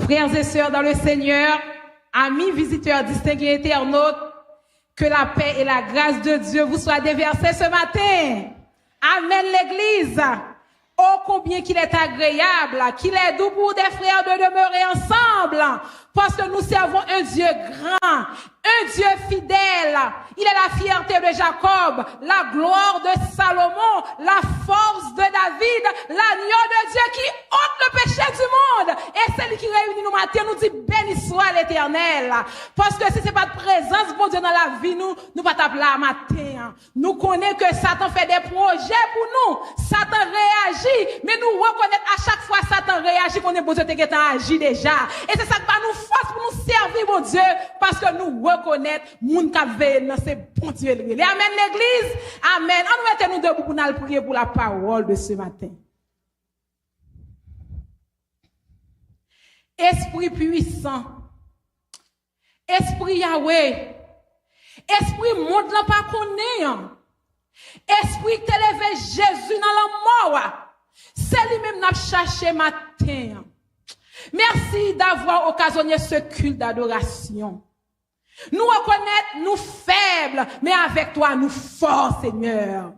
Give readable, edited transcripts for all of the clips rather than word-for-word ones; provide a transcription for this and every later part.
Frères et sœurs dans le Seigneur, amis visiteurs distingués internautes, que la paix et la grâce de Dieu vous soient déversées ce matin. Amen l'Église. Oh, combien qu'il est agréable, qu'il est doux pour des frères de demeurer ensemble, parce que nous servons un Dieu grand, un Dieu fidèle. Il est la fierté de Jacob, la gloire de Salomon, la force de David, l'agneau de Dieu qui ôte le péché du monde. Et celui qui réunit nous matin nous dit béni soit l'Éternel. Parce que si c'est pas de présence, bon Dieu, dans la vie, nous pas t'appeler à matin. Nous connaissons que Satan fait des projets pour nous. Satan réagit, mais nous reconnaissons à chaque fois Satan réagit qu'on est besoin de agir déjà. Et c'est ça qui va nous force pour nous servir, mon Dieu, parce que nous reconnaissons moun ka veille, c'est bon Dieu. Amen l'Église. Amen. On nous mettons nous debout pour nous prier pour la parole de ce matin. Esprit puissant, Esprit Yahweh, Esprit monde n'a pas connaît, Esprit qui élevé Jésus dans la mort, c'est lui-même n'a cherché matin. Merci d'avoir occasionné ce culte d'adoration. Nous reconnaissons nous faibles, mais avec toi nous forts, Seigneur.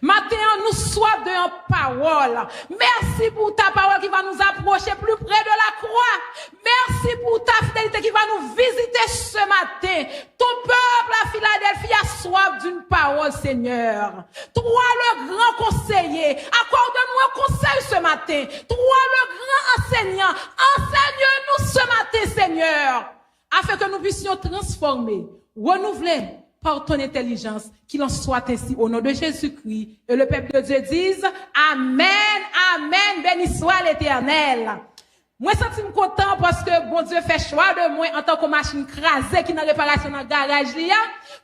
Matin, nous soif de en parole. Merci pour ta parole qui va nous approcher plus près de la croix. Merci pour ta fidélité qui va nous visiter ce matin. Ton peuple à Philadelphie a soif d'une parole, Seigneur. Toi, le grand conseiller, accorde-nous un conseil ce matin. Toi, le grand enseignant, enseigne-nous ce matin, Seigneur, afin que nous puissions transformer, renouveler, par ton intelligence, qu'il en soit ainsi au nom de Jésus-Christ. Et le peuple de Dieu dise, Amen, Amen, béni soit l'Éternel. Moi, je suis content parce que bon Dieu fait choix de moi en tant que machine crasée qui est en réparation dans le garage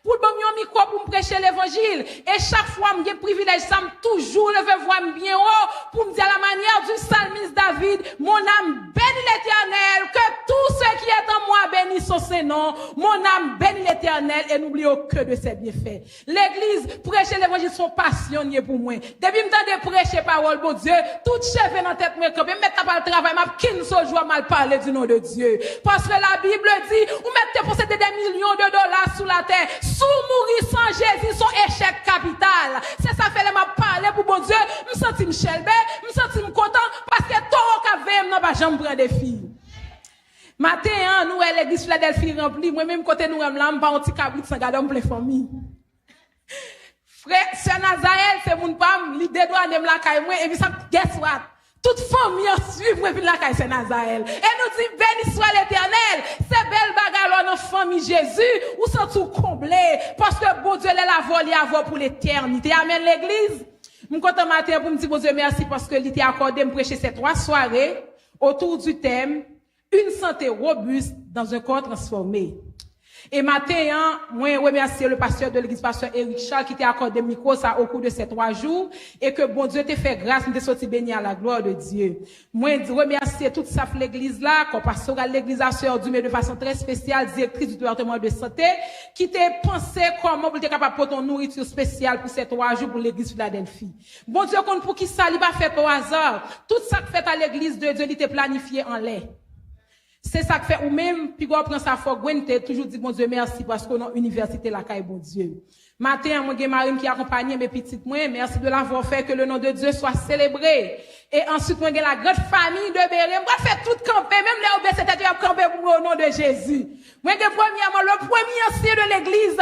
pour le bon micro pour me prêcher l'évangile. Et chaque fois, j'ai privilège, ça me toujours lever voix bien haut pour me dire à la manière du psalmiste David, mon âme bénit l'Éternel, que tout ce qui est en moi bénisse son nom. Mon âme bénit l'Éternel et n'oublie aucun de ses bienfaits. L'église, prêcher l'évangile, sont passionnés pour moi. Depuis me de prêcher parole, bon Dieu, tout chef dans tête, me mettre pas le travail, m'a ce jour mal parler du nom de Dieu. Parce que la Bible dit, vous mettez posséder des millions de dollars sous la terre, sous mourir sans Jésus, son échec capital. C'est ça fait m'a parler pour bon Dieu, me senti Michel B, me senti content, parce que tout le monde n'a pas jamais prendre des filles. Matin, nous, l'église Philadelphie remplie, moi-même, côté nous, là, pas un petit cabrit sans garder plein famille. Frère, c'est Nazaël, c'est mon pam, l'idée doit aller la caille, moi, et puis ça, guess what? Toute famille en suit pour la caille c'est Nazaël. Et nous dit béni soit l'Éternel. C'est belle bagarre dans famille Jésus ou sont tout comblé parce que bon Dieu la volé à voir pour l'éternité. Amen l'église. Je suis content matin pour me dire bon Dieu merci parce que il t'a accordé me prêcher ces 3 soirées autour du thème une santé robuste dans un corps transformé. Et matin, moi, remercie le pasteur de l'église, pasteur Eric Charles, qui t'a accordé le micro ça au cours de ces 3 jours, et que bon Dieu t'a fait grâce, nous t'es sorti béni à la gloire de Dieu. Moi, remercie toute sa l'église là, comme pasteur à l'église à Sœur Dumé de façon très spéciale, directrice du département de santé, qui t'a pensé comment vous êtes capable de porter une nourriture spéciale pour ces 3 jours pour l'église Philadelphie. Bon Dieu, compte pour qui ça, il va faire au hasard. Tout ça que fait à l'église de Dieu, il t'a planifié en l'air. C'est ça que fait, ou même, puis on prend sa foi, Gwente, toujours dit, bon Dieu, merci, parce qu'on a une université là, caille, bon Dieu. Matin, moi, j'ai Marine qui accompagne mes petites moi, merci de l'avoir fait, que le nom de Dieu soit célébré. Et ensuite, moi, j'ai la grande famille de Béret, moi, je fais tout camper, même les obéis, c'est-à-dire camper pour le nom de Jésus. Moi, j'ai premièrement, le premier ancien de l'église,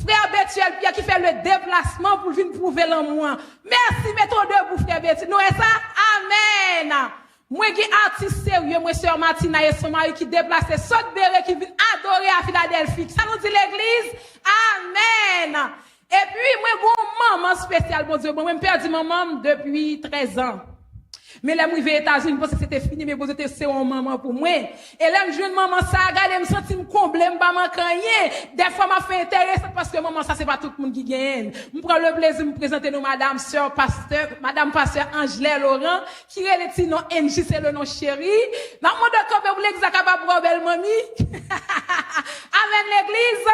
frère Bethuel Pierre, qui fait le déplacement pour venir prouver l'amour. Merci, mettons debout, frère Bethuel. Nous, et ça, Amen. Moi, qui artiste sérieux, moi, sœur Martina et son mari qui déplacent saute béret qui viennent adorer à Philadelphie. Ça nous dit l'église. Amen. Et puis, moi, bon maman spéciale, bon Dieu, moi, je perdu maman depuis 13 ans. Mais là, moi, je vais aux États-Unis, parce que c'était fini, mais bon, c'était c'est une maman pour moi. Et là, je maman ça, regarde, me senti me combler, me pas manquer rien. Des fois, m'a fait intéressant parce que maman ça, c'est pas tout le monde qui gagne. Je prends le plaisir de me présenter nous, madame, sœur, pasteur, madame, pasteur Angela Laurent, qui est le petit nom NJ, c'est le nom chéri. Dans mon de camp, vous voulez que ça capable pour belle mamie. Amen, l'église.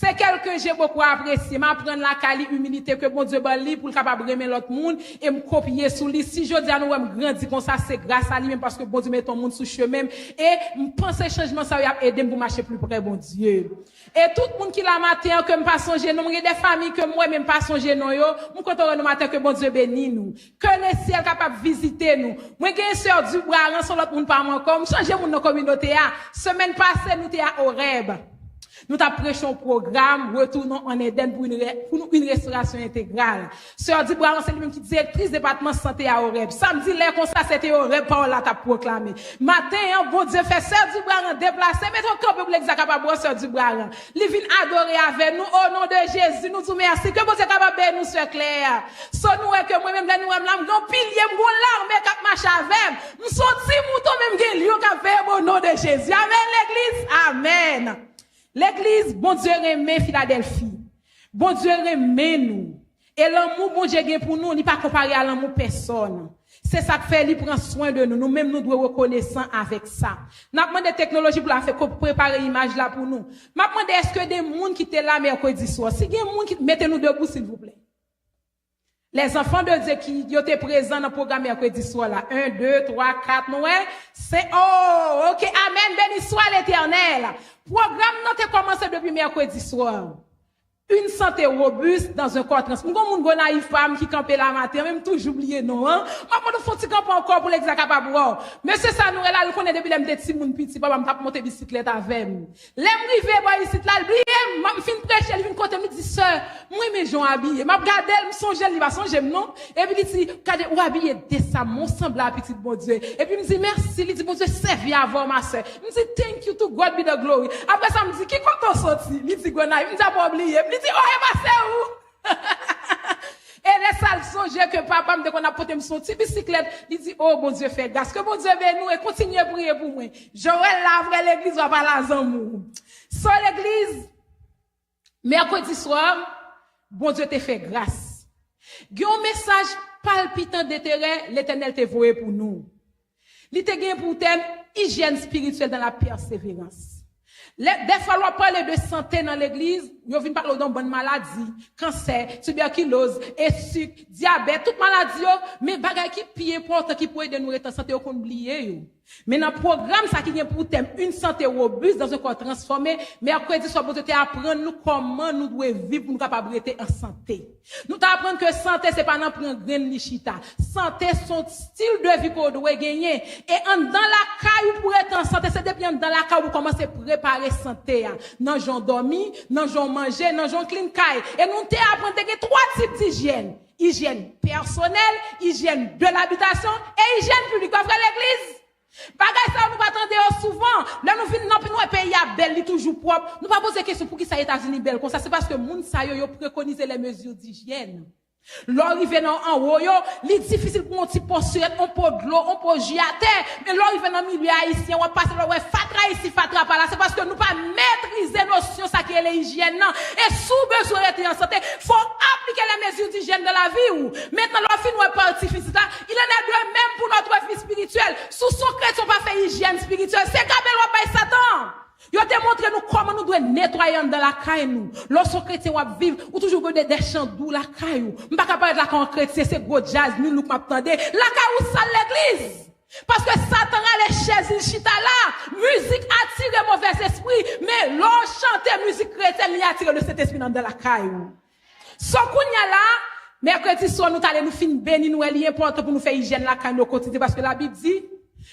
C'est quelqu'un que j'ai beaucoup apprécié. M'apprendre la qualité humilité que bon Dieu bali pour capable aimer l'autre monde et me copier sous lui. Si je dis à nous me grandir comme ça, c'est grâce à lui même parce que bon Dieu met ton monde sous chemin et me penser changement ça va aider pour marcher plus près bon Dieu. Et tout le monde qui la matin que me pas songer nous, des familles que moi même pas songer non yo, me content nous matin que bon Dieu bénit nous. Que le ciel capable visiter nous. Moi gagne sœur du bras sur l'autre monde pas encore, changer mon communauté a. Semaine passée nous était à Oreb. Nous t'avons prêché un programme, retournons en Éden pour une restauration intégrale. Sœur Dibra, c'est lui-même qui est directrice département santé à Oreb. Samedi, l'air comme ça, c'était Oreb, par là, t'as proclamé. Matin, bon Dieu fait Sœur Dibra déplacé, mais ton camp pour l'exacapable, Sœur Dibra. Il vient adorer avec nous, au nom de Jésus, nous vous merci. Que bon Dieu capable de nous, Sœur Claire. Son nous est que moi-même, nous, m'gon pilier, m'gon l'armée, cap marche avec. Nous sorti mouton, même, gen lion, cap fait, au nom de Jésus. Amen, l'église. Amen. L'église, bon Dieu remet Philadelphie. Bon Dieu remet nous. Et l'amour, bon Dieu gagne pour nous, n'est pas comparé à l'amour personne. C'est ça que fait, il prend soin de nous. Nous-mêmes, nous devons reconnaissant avec ça. N'a pas des technologies pour la faire préparer l'image là pour nous. M'a demandé est-ce que des gens qui étaient là mercredi soir, si il y a des gens qui mettez-nous debout, s'il vous plaît. Les enfants de Dieu qui étaient présents dans le programme mercredi soir là. 1, 2, 3, 4, Noël. C'est, oh, ok, amen, béni soit l'Éternel. Programme n'a pas commencé depuis mercredi soir. Une santé robuste dans un corps transformé. Comme une naïve femme qui campait la matin, même toujours oublié, non, hein? Moi, faut que camper encore pour l'exact capable. Monsieur Sanouré, là, le connaît depuis les petits moun petit, papa, m'a monté bicyclette avec moi. L'aime rivé, boy, ici, là, oublié, m'a fin prêcher, il vient côté, me dit, sœur, moi, mes gens habillés. M'a regardé, me songe, il va songer, non? Et puis, il dit, regardez, ou habillé, dès ça, mon semblable, petit bon Dieu. Et puis, il me dit, merci, il dit, bon Dieu, servi à voir ma sœur. Il me dit, thank you to God be the glory. Après ça, il me dit, qui compte sorti? Il dit, gonaï, il me dit, pas oublié. Il dit, oh, passé où? Et les salles songeaient que papa me dit qu'on a porté son petit bicyclette. Il dit, oh, bon Dieu, fait grâce. Que bon Dieu bénisse nous et continuez à prier pour moi. Joël, la vraie l'église, va pas la zamou. Sur l'église, mercredi soir, bon Dieu te fait grâce. Il y a un message palpitant d'intérêt, l'Éternel te voué pour nous. Il te gagne pour thème, hygiène spirituelle dans la persévérance. Des fois, on parle de santé dans l'église, on vient parler de bonnes maladies, cancer, tuberculose, sucre, diabète, toutes maladies, mais bagay qui plus important qui peut aider nous être en santé, on oublier. Mais dans le programme, ça qui vient pour thème, une santé robuste dans un corps transformé, mercredi soir, vous devez apprendre nous comment nous devons vivre pour nous capables d'être en santé. Nous t'apprendre que santé, c'est pas n'en prendre grain lichita. Santé, son style de vie qu'on doit gagner. Et dans la caille, pour être en santé, c'est depuis dans la caille, vous commencez à préparer santé. Dans j'en dormi, dans j'en manger, dans j'en clean caille. Et nous t'apprendre que 3 types d'hygiène. Hygiène personnelle, hygiène de l'habitation et hygiène publique. Vous voyez l'église? Bagay ça nous pas attendre souvent. Là nous venons dans notre pays à belle, li toujours propre. Nous pas poser question pour qui ça États-Unis belle comme ça, c'est parce que moun sa yo préconiser les mesures d'hygiène. L'arrivée en haut yo, li difficile pour un petit postuler, on pot de l'eau, on peut jouer à terre, mais l'arrivée dans milieu haïtien, on passe là ouais fatra ici, fatra par là, c'est parce que nous pas maîtriser notion ça qui est l'hygiène non. Et sous besoin d'être en santé, faut appliquer les mesures d'hygiène dans la vie ou. Maintenant l'offre nous parti physique là, il en a de même pour notre vie spirituelle. Sous son chrétien pas fait hygiène spirituelle, c'est kabel ou pas Satan. Yo te montre nous comment nous devons nettoyer dans la caille nous. Lorsque chrétien va vivre ou toujours des chants doux la caille. M'pas capable de la quand chrétien c'est gros jazz nous nous m'attendez. La caille ça l'église. Parce que Satan a les chaises il chita là, musique attire mauvais esprit, mais l'on chante musique chrétienne il attire le Saint-Esprit dans la caille. So kounya là mercredi soir nous allons nous fin béni nous est important pour nous faire hygiène la caille au quotidien parce que la Bible dit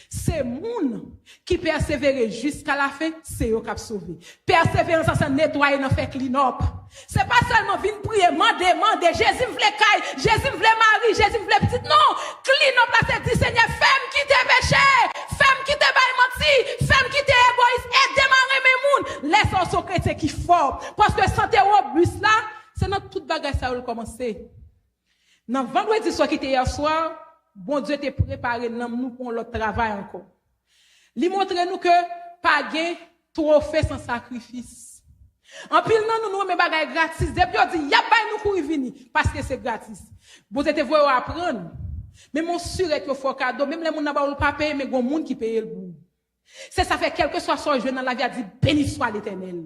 c'est moun qui persévère jusqu'à la fin, c'est eux qui ont sauvé. Persévérance, c'est nettoyer, non faire clean up. C'est pas seulement venir prier, demander, Jésus me voulait caille, Jésus me voulait mari, Jésus me voulait petite. Non, clean up là, c'est dit Seigneur, femme qui t'est péché, femme qui t'est menti, femme qui t'est égoïste, et démarrer mes moun. Laisse son chrétien qui fort. Parce que santé robuste là, c'est notre toute bagage ça va commencer. Dans vendredi soir qui était hier soir, bon Dieu t'a préparé nous pour l'autre travail encore. Il montre nous que pas gain trophée sans sacrifice. En pile non nous mais bagaille gratis. Depuis on dit y a pas nous pour y venir parce que c'est gratis. Bon Dieu te voit apprendre. Mais mon sûr est que faut cadeau même les moun n'a pas payer mais gon moun qui paye le bout. C'est ça fait quelque soit son jeune dans la vie a dit béni soit l'Éternel.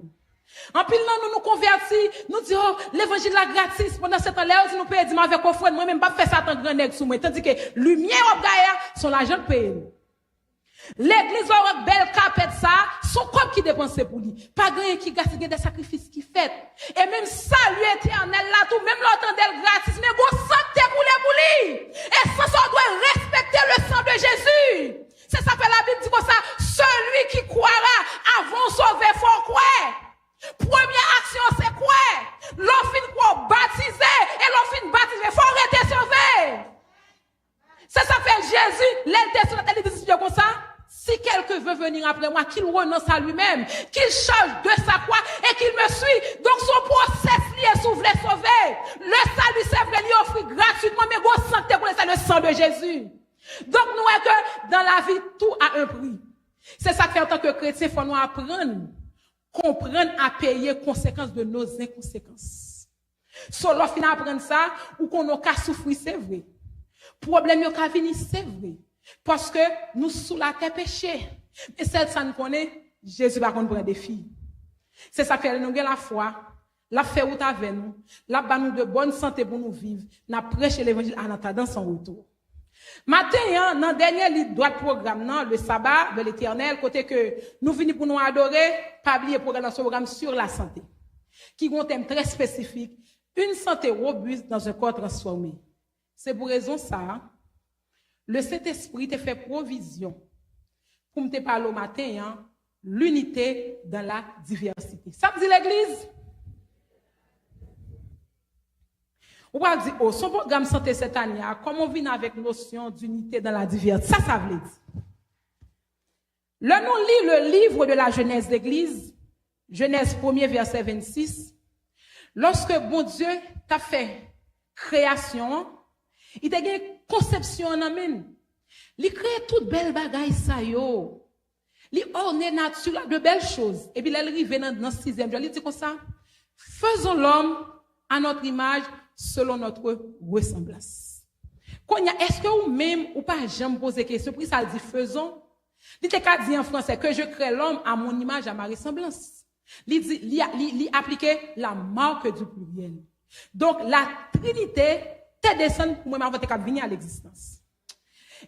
En pile, nous convertis, nous disons, oh, l'évangile est gratis. Pendant ce temps-là, nous payons, dis-moi avec offrande, moi-même, pas faire ça tant grand nègre sous moi. Tandis que lumière au gaillard, son l'argent paye. L'église a une belle capette ça, son corps qui dépense pour lui. Pas grand qui gaspille des sacrifices qui fait. Et même salut éternel là, tout, même l'autant d'elle gratis, mais bon santé coulé pour lui. Et ça, on doit respecter le sang de Jésus. C'est ça que la Bible dit comme ça, celui qui croira avant sauver faut croire. Première action, c'est quoi? L'offre quoi baptiser, et l'offre baptiser, faut arrêter sauver. C'est ça fait Jésus, l'elle sur la télé dit comme ça. Si quelqu'un veut venir après moi, qu'il renonce à lui-même, qu'il change de sa croix et qu'il me suit. Donc son processus est sous voulait sauver. Le salut c'est vrai, lui offrir gratuitement, mais gros santé pour le sang de Jésus. Donc nous est que dans la vie, tout a un prix. C'est ça que fait en tant que chrétien, il faut nous apprendre, comprendre à payer conséquences de nos inconséquences. Sur l'offre, apprendre ça, ou qu'on n'a qu'à souffrir, c'est vrai. Problème yon ka vini, c'est vrai. Parce que nous sous la terre péché. Mais celle ça nous connaît, Jésus va prendre un défi. C'est ça que nous avons la foi, la fait route avec nous, la ba nous de bonne santé pour nous vivre, n'a prêché l'évangile à notre dans son retour. Matin, dans le dernier livre droit programme, le sabbat de l'éternel, côté que nous venons pour nous adorer, pas oublier programme dans ce programme sur la santé. Qui a un thème très spécifique, une santé robuste dans un corps transformé. C'est pour raison ça, le Saint-Esprit te fait provision pour me parler au matin, l'unité dans la diversité. Ça me dit l'Église? On va dire, oh, son programme santé cette année, comment on vient avec notion d'unité dans la diversité? Ça veut dire. Là, nous lit le livre de la Genèse d'Église, Genèse 1er, verset 26. Lorsque bon Dieu t'a fait création, il t'a une conception en amène. Il crée toute belle bagaille ça yo. Il orne nature de belles choses. Et puis il arrive dans 6e jour, il dit comme ça, faisons l'homme à notre image selon notre ressemblance. Est-ce que vous même ou pas jamais poser question pour ça dit faisons? Il t'a dit en français que je crée l'homme à mon image à ma ressemblance. Il dit il appliquer la marque du pluriel. Donc la Trinité te descend pour moi avant de venir à l'existence.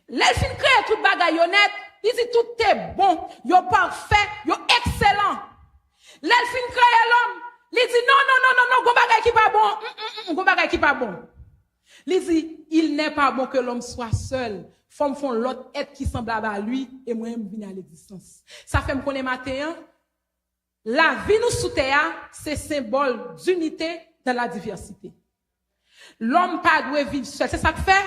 L'elfine crée toute bagaille honnête, il dit tout est bon, yo parfait, yo excellent. L'elfine crée l'homme, il dit non, go bagaille qui pas bon, go bagaille qui pas bon. Il dit il n'est pas bon que l'homme soit seul. Faut font l'autre être qui semblable à lui et moi-même venir à l'existence. Ça fait me connaître matin, la vie nous sous terre, c'est symbole d'unité dans la diversité. L'homme pas doit vivre seul. C'est ça que fait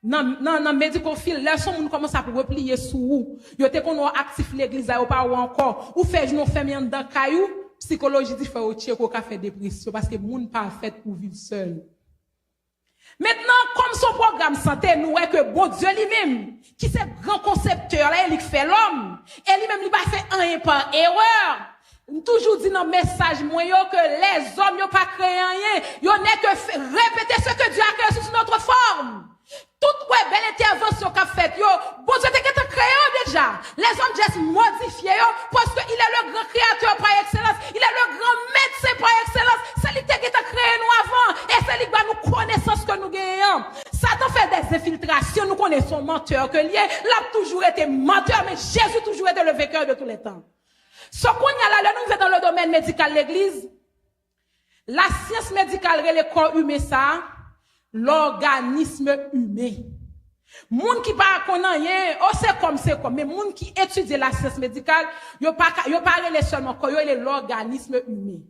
dans médico-fil, là, son monde commence à replier sous ou. Yo te qu'on actif l'église, ou pas ou encore. Ou fait nous fait dans caillou, psychologie dit fait au tchèque ou fait dépression parce que monde pas fait pour vivre seul. Maintenant, comme son programme santé, nous est que bon Dieu lui-même, qui c'est grand concepteur là, il fait l'homme, et lui-même, il va faire rien par erreur. Toujours dit dans le message, moi, que les hommes n'ont pas créé rien. Ils n'ont que répéter ce que Dieu a créé sous notre forme. Toute belle intervention qu'a faite, bon Dieu t'a créé déjà. Les hommes juste modifié, parce qu'il est le grand créateur par excellence. Il est le grand médecin par excellence. C'est lui qui t'a créé nous avant. Et c'est lui qui va nous connaissance que nous gagnons. Satan fait des infiltrations. Nous connaissons menteur que lié. L'a toujours été menteur, mais Jésus toujours été le vainqueur de tous les temps. Ce qu'on y a là, nous dans le domaine médical de l'église. La science médicale, le corps humain, ça, l'organisme humain. Moun qui pas connaît, oh c'est comme, mais moun qui étudie la science médicale, yo pas seulement corps, yo est l'organisme humain.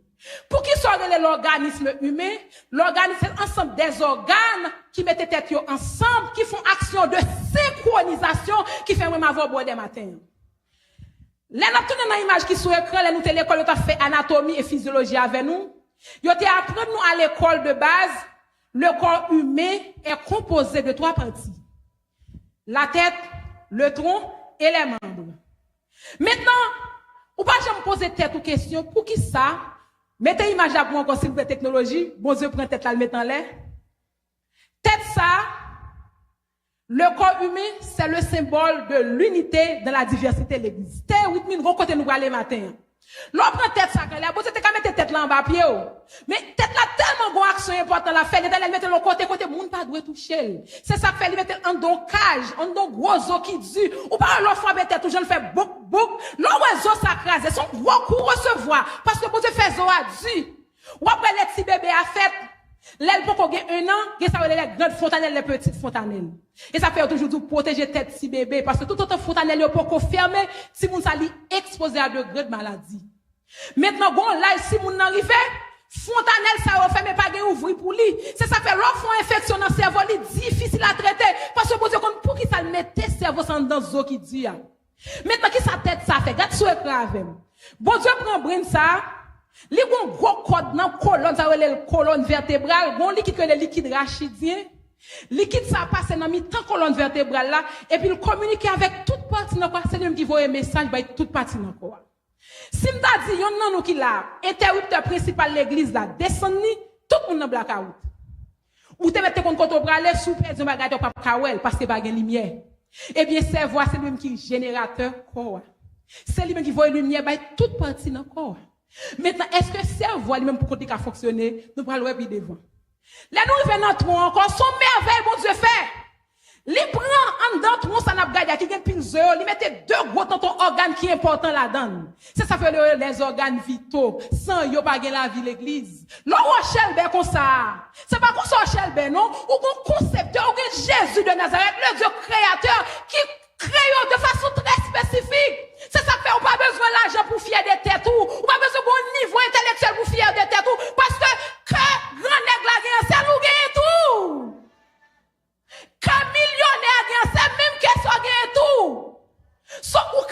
Pour qui soit l'organisme humain, l'organisme c'est ensemble des organes qui mettent tête yo ensemble, qui font action de synchronisation, qui fait même avoir boire des matins. Là, nous avons une image qui est sur l'écran, nous avons l'école, nous avons fait anatomie et physiologie avec nous. Nous avons appris nous à l'école de base, le corps humain est composé de 3 parties. La tête, le tronc et les membres. Maintenant, ou pas jamais poser tête ou question, pour qui ça? Mettez image à vous encore s'il vous plaît technologie, bon Dieu prend tête là, le mettre en l'air. Tête ça, le corps humain, c'est le symbole de l'unité dans la diversité de l'église. C'était 8000 gros côté nous aller matin. L'on prend tête ça là, bon c'était quand mettre tête là en bas pied. Mais tête là tellement bon action important la fait, elle mettre le côté monde pas doit toucher. C'est ça fait mettre en don cage, en don gros os qui dit ou pas l'enfant mettre tête toujours fait bouc bouc, l'oiseau ça crase, son gros coup recevoir parce que bon Dieu fait zo a dit. Ou après les petits bébés a fait l'aile pour qu'on ait 1 an, que ça veut les grandes fontanelles, les petites fontanelles. Et ça fait toujours protéger tête si bébé, parce que tout autant fontanelle, il faut confirmer si moun sa li exposé à de grandes maladies. Maintenant, bon, là, si moun n'arrive, fontanelle, ça va faire, mais pas gen ouvri pour lui. C'est ça fait l'enfant infection dans le cerveau, li difficile à traiter, parce que bon Dieu, pour qui ça le mette cerveau sans dans zo qui dit. Maintenant, qui sa tête ça fait? Gade sou écran avec. Bon Dieu prend brain ça, li gon gros code dans colonne ça le colonne vertébrale gon liquide que le liquide rachidien liquide ça passe dans mi-temps colonne vertébrale là et puis il communique avec toute partie dans quoi c'est lui qui voit un message by toute partie dans quoi si m'ta dit yon nan nou qui là interrupteur principal l'église là descend ni tout monde dans blackout ou te mette kon koto brale sous perdu bagage pas kawel parce que pas gen lumière et bien cerveau c'est lui qui générateur quoi c'est lui qui voit lumière by toute partie dans quoi. Maintenant, est-ce que le cerveau lui-même pour côté qui a fonctionné, nous parlons ouais devant. Là, nous revenons dans toi encore, son merveille, bon Dieu fait. Li prend en dedans tout ça n'a pas qui gagne pile li mette 2 gros dans ton organe qui est important là-dedans. C'est ça fait les organes vitaux, sans yo pas gagne la vie l'église. L'on Rochelle ben comme ça. C'est pas comme ça Rochelle ben non, ou un concepteur, ou Jésus de Nazareth, le Dieu créateur qui crée de façon très spécifique. C'est ça fait, on pas besoin d'argent pour fier des têtes ou pas besoin d'un niveau intellectuel pour fier des têtes ou parce que grand nègre la gagne, c'est nous gagne tout. Quand millionnaire gagne, c'est même question gagne tout. So, ou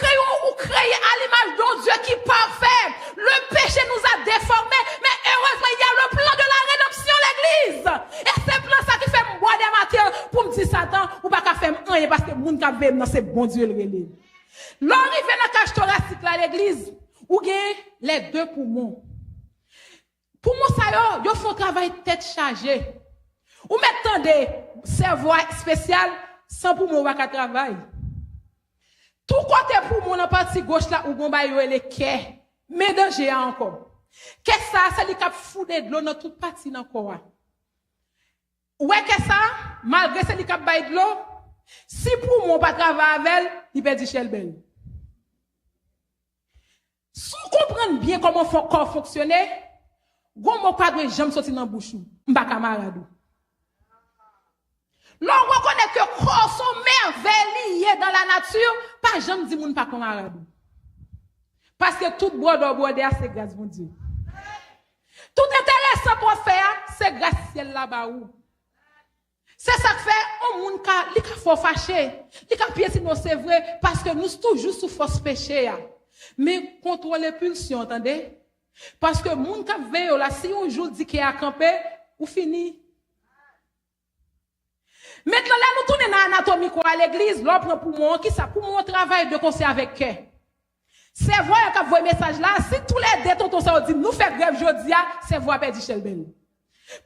créez à l'image de Dieu qui est parfait. Le péché nous a déformés, mais heureusement, il y a le plan de la rédemption, l'église. Et c'est le plan ça qui fait boire des matières pour me dire Satan, ou pas qu'à faire rien parce que moun ka veut, non, c'est bon Dieu le relève. L'arrivée dans la cage thoracique là l'église ou gagne les 2 poumons. Poumons ça yo font travail tête chargée. Ou mettant des cerveau spécial sans poumon pas travail. Tout côté poumon dans partie gauche là ou bon ba yo les cœur. Mais danger encore. Qu'est-ce ça c'est li cap fouder de l'eau dans toute partie dans corps. Ouais qu'est-ce ça malgré c'est li cap bay de l'eau si poumon pas travailler avec elle, il perd du belle. Si vous comprenez bien comment le corps fonctionne, vous ne pouvez pas jamais sortir dans la bouche. M'pa camarade. L'on reconnaît que le corps sont merveilleux dans la nature, pas jamais dit moun pas camarade. Parce que tout bordeaux c'est grâce mon Dieu. Tout intéressant pour faire, c'est grâce ciel là-bas où. C'est ça que fait, on moun ka, li ka fò fâché, li ka piéti non c'est vrai, parce que nous toujours sous force péché. Mais contrôler pulsion, entendez? Parce que moun ka veille là, si on jour dit qu'il a campé, ou fini. Maintenant là, nous tournons dans l'anatomie quoi à l'église, l'on prend pour moi, qui ça, pour mon travail de conseil avec cœur. C'est vrai qu'on voit un message là, si tous les deux tontons ça dit, nous fait grève aujourd'hui, c'est voir perdu Shelben.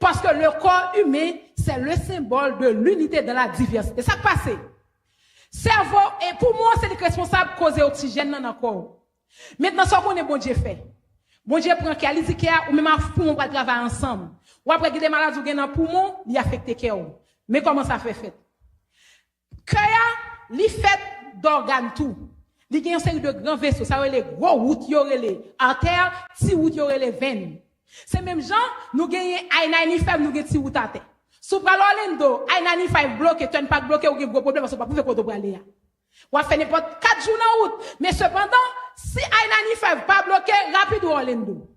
Parce que le corps humain, c'est le symbole de l'unité dans la diversité. Ça passe. Cerveau, et pour moi, c'est le responsable de causer oxygène dans le corps. Maintenant, ce qu'on est bon Dieu fait. Bon Dieu prend qu'il dit qu'il y a, ou même un poumon pour travailler ensemble. Ou après qu'il y a des malades qui ont un poumon, il affecte le cœur. Mais comment ça fait? Cœur, il fait d'organes tout. Il y a une série de grands vaisseaux. Ça veut les gros routes, il y aurait les artères, si routes, il y aurait les veines. C'est même gens, nous gagnons I-95, nous gagnons route à terre. Sous Orlando, I-95 bloqué, tu n'es pas bloqué, ou un gros problème, parce que vous ne pouvez pas aller. Ou faire n'importe 4 jours dans route. Mais cependant, si I-95 pas bloqué, rapide Orlando.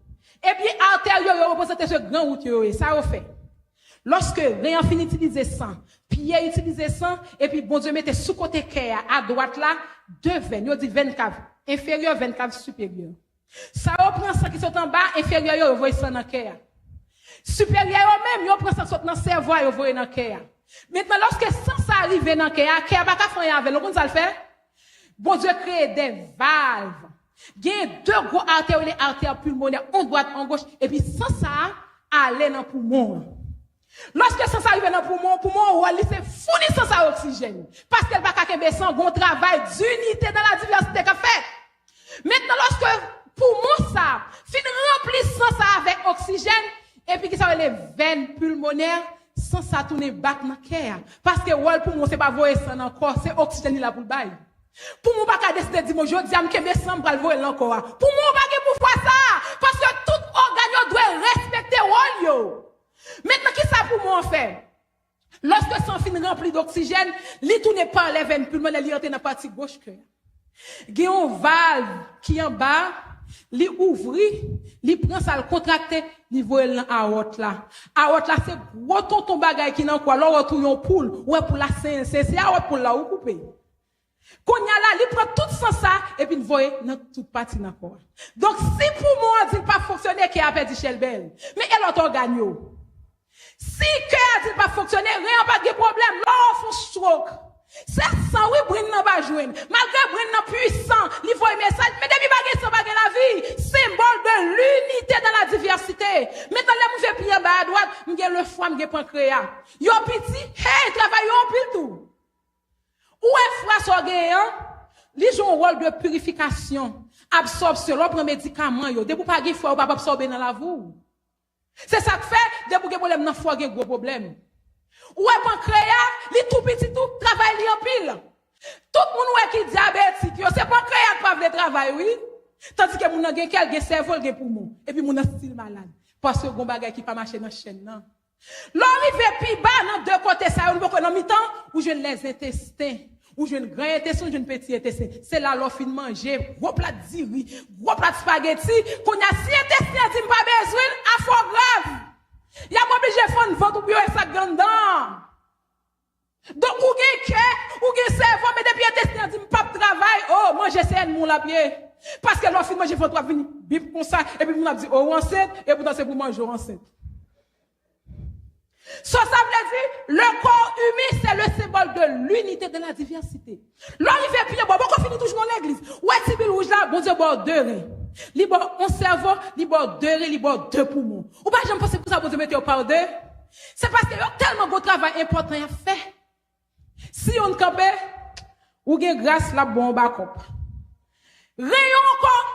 Et puis, artère, il représente ce grand route, ça a fait. Lorsque rien finit d'utiliser sang, Pierre utilisait sang, et puis bon Dieu mettait sous côté cœur, à droite là, 2 veines, il dit 20 caves, inférieur, 20 caves supérieur. Ça reprend ça qui sont en bas, inférieur, il voit ça dans le cœur. Supérieur même, il prend ça qui sont dans le cerveau, il voit dans le cœur. Maintenant, lorsque ça arrive dans le cœur, il n'y a pas qu'à faire avec, comment ça le fait? Bon Dieu crée des valves. Il y a 2 gros artères, les artères pulmonaires, en droite, en gauche, et puis sans ça, aller dans le poumon. Lorsque ça arrive dans le poumon, c'est fournir sans oxygène. Parce qu'elle va qu'à un bon travail d'unité dans la diversité qu'a fait. Maintenant, lorsque poumon ça, fin remplissant ça avec oxygène, et puis qui ça les veines pulmonaires, sans ça tourner back dans le cœur. Parce que le poumon, c'est pas voyer ça encore, c'est oxygène là pour le bail. Pour moi, pas décider de dire, je dis, je vais me pour le voyer encore. Pour moi, pas pour faire ça. Parce que tout organe doit respecter le rôle. Maintenant, qui ça pour moi en fait? Lorsque son fin rempli d'oxygène, il tourne par les veines pulmonaires, il entre dans la partie gauche cœur. Il y a une valve qui est en bas, il ouvre, il prend ça, il contracte, il voit à haute là. À haute là, c'est gros tonton bagay qui n'a quoi, là, retourne en poule, ouais, pour la c'est à haute pour là, ou couper. Quand il y a là, il prend tout ça, et puis il voit dans toute partie dans corps. Donc, si pour moi, il pas fonctionner, qu'il a perdu chez belle, mais elle a gagné. Si cœur dit pas fonctionner, rien pas de problème, là, on fait stroke. C'est ça, oui, Brine n'a pas joué. Malgré Brine n'a puissant, il voit un message, mais depuis pas ça, pas la vie, symbole de l'unité dans la diversité. Maintenant, là, je vais plier à droite, je vais le foie, je vais pancréas. Yo petit, hey, travaillons en pile tout. Où est frère sorgayen? Ils jouent un rôle de purification, absorption, l'autre médicament, yo. Dès que vous pas de foie, vous pas absorber dans la voûte. C'est ça que fait, dès que vous avez un problème dans le foie, vous avez un gros problème. Ou est pancréas, les tout petits tout travaillent en pile. Tout le monde qui est diabétique, c'est pancréas qui pas le travail, oui. Tandis que mon a quelqu'un cerveau, quelqu'un poumon. Et puis mon a style malade. Parce que mon bagage qui pas marcher dans la chaîne, non. L'arrivée plus bas, dans deux côtés, ça, on peut mi-temps, ou je les intestins, ou je grand intestin, ou je petit intestin. C'est là, l'offre de manger, gros plat de riz, gros plat de spaghetti, qu'on a si intestin, dit pas besoin, à fort grave. Il y a pas obligé de faire une vente ou bien ça gandant. Donc, ou gen cœur, ou gen cerveau, mais depuis intestin, dit pas de travail, oh, manger c'est un moun la pied. Parce que l'offre de manger, faut toi venir, bip comme ça, et puis on a dit, oh, enceinte, et pourtant c'est pour manger enceinte. Ça veut dire, le corps humain, c'est le symbole de l'unité de la diversité. L'arrivée puis bon, on finit toujours dans l'église. Ouais, si bil rouge là, bon Dieu, bon deux reins. Libre un cerveau, libre deux reins, libre deux poumons. Ou pas, j'aime pas c'est pour ça, vous mettez par deux. C'est parce qu'il y a tellement de travail important à faire. Si on campe, ou gen grâce la bon backup. Rayon encore,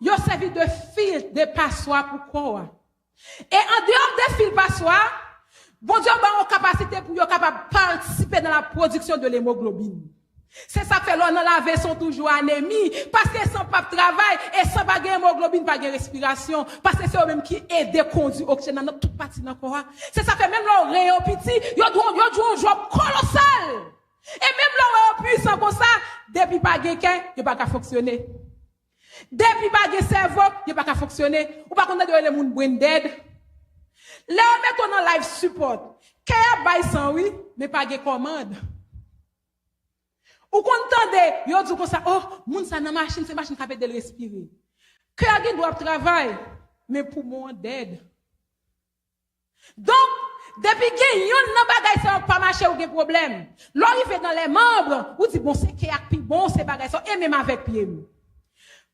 il a servi de fil de passoire pour quoi? Et en dehors des fils passoire, bon Dieu, a une capacité pour capable participer dans la production de l'hémoglobine. C'est ça que fait l'on la sont toujours anémie, parce que sans pas de travail, et sans pas de hémoglobine, pas de respiration, parce que c'est eux-mêmes qui aident à conduire l'oxygène dans toute partie dans le corps. C'est ça que fait même l'on rayon petit, ils ont un job colossal. Et même l'on rayon puissant comme ça, depuis pas de quelqu'un, il pas qu'à fonctionner. Depuis pas de cerveau, il pas qu'à fonctionner. Ou pas qu'on a de les moun brain dead. Là, on met en live support. Qu'il y a bail sans oui, mais pas de commande. Ou qu'on entende, yo dit comme ça, oh, moun sa nan machine, c'est machine capable de respirer. Que y doit travailler, mais pour moi dead. Donc, depuis que yon nan bagay ça pas marcher ou gen problème. L'arrivé dans les membres, ou dit bon c'est qui a pi bon c'est bagay ça et même avec pied.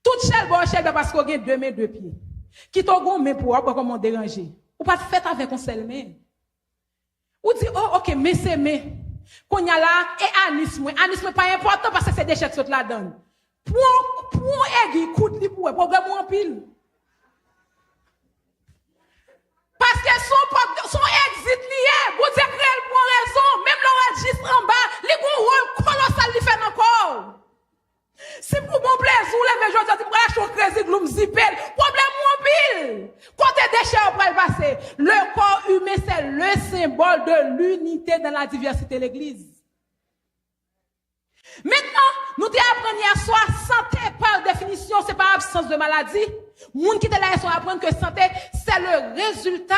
Tout chel bon chel parce qu'on gen deux mains deux pieds. Qui ton gon mais pour comment déranger. Ou pas fait avec un seul main. Ou dit oh OK mais c'est mais qu'on y a là et anisme pas important parce que c'est des chèques saute là-dedans. Pour aiguille coûte li pour problème en pile. Parce que son exit lié, vous dites réel pour raison, même l'enregistre en bas, les gros rôle colossal li fait encore. Si pour bon plaisir, les gens disent pour acheter un crédit gloum zipel, problème en pile. Côté déchets on va le passer. Le corps humain c'est le symbole de l'unité dans la diversité de l'église. Maintenant, nous apprenons à soi santé par définition, c'est pas absence de maladie. Moun qui te là sont apprendre que santé c'est le résultat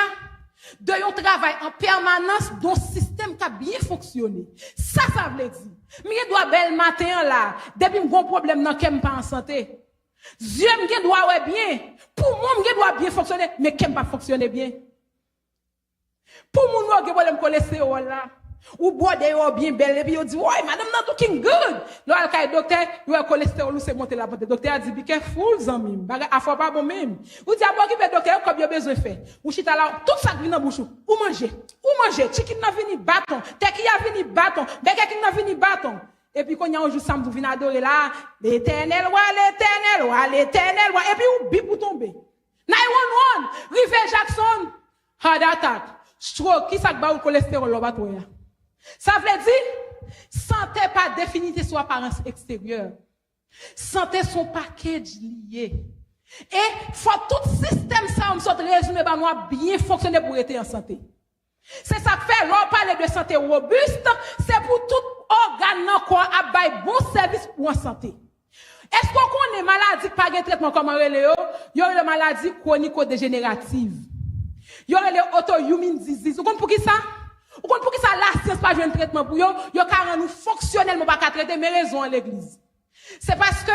de un travail en permanence d'un système qui a bien fonctionné. Ça veut dire. Mais il doit bel matin là, depuis un problème dans qu'elle pas en santé. Dieu me doit ouais bien. Pour moi me doit bien fonctionner, mais qu'elle pas fonctionner bien. Pour moi nous problème cholestérol là. Ou boire des eaux bien belles et puis on dit ouais madame not looking good. Là le docteur, le cholestérol ou c'est monter la pente. Docteur a dit be careful zami. Baga faut pas bon même. Ou dit bon qui fait docteur comme il besoin faire. Ou chita là tout ça vient dans bouche. Ou manger. Chicken n'a vini bâton, teki a vini bâton, beke qui n'a vini bâton. Et puis, quand il y a un jour, samedi, vous venez adorer là, l'éternel roi, l'éternel roi, l'éternel roi. Et puis, vous bip pour tomber. 911, River Jackson, heart attack, stroke, qui ça va le cholestérol là-bas, ça veut dire, santé pas définité sur apparence extérieure. Santé son package lié. Et faut tout système ça, on sorte résumé, bah, nous bien fonctionner pour être en santé. C'est ça que fait, l'on parle de santé robuste, c'est pour tout organe dans quoi a bail bon service pour la santé. Est-ce qu'on connaît maladie pas de traitement comme Réléo? Il y a une maladie chronico-dégénérative. Il y a les auto-immune disease. Vous comprenez pour qui ça? Vous comprenez pour qui ça la science pas un traitement pour yo? Yo car nous fonctionnellement pas traiter mais raison à l'église. C'est parce que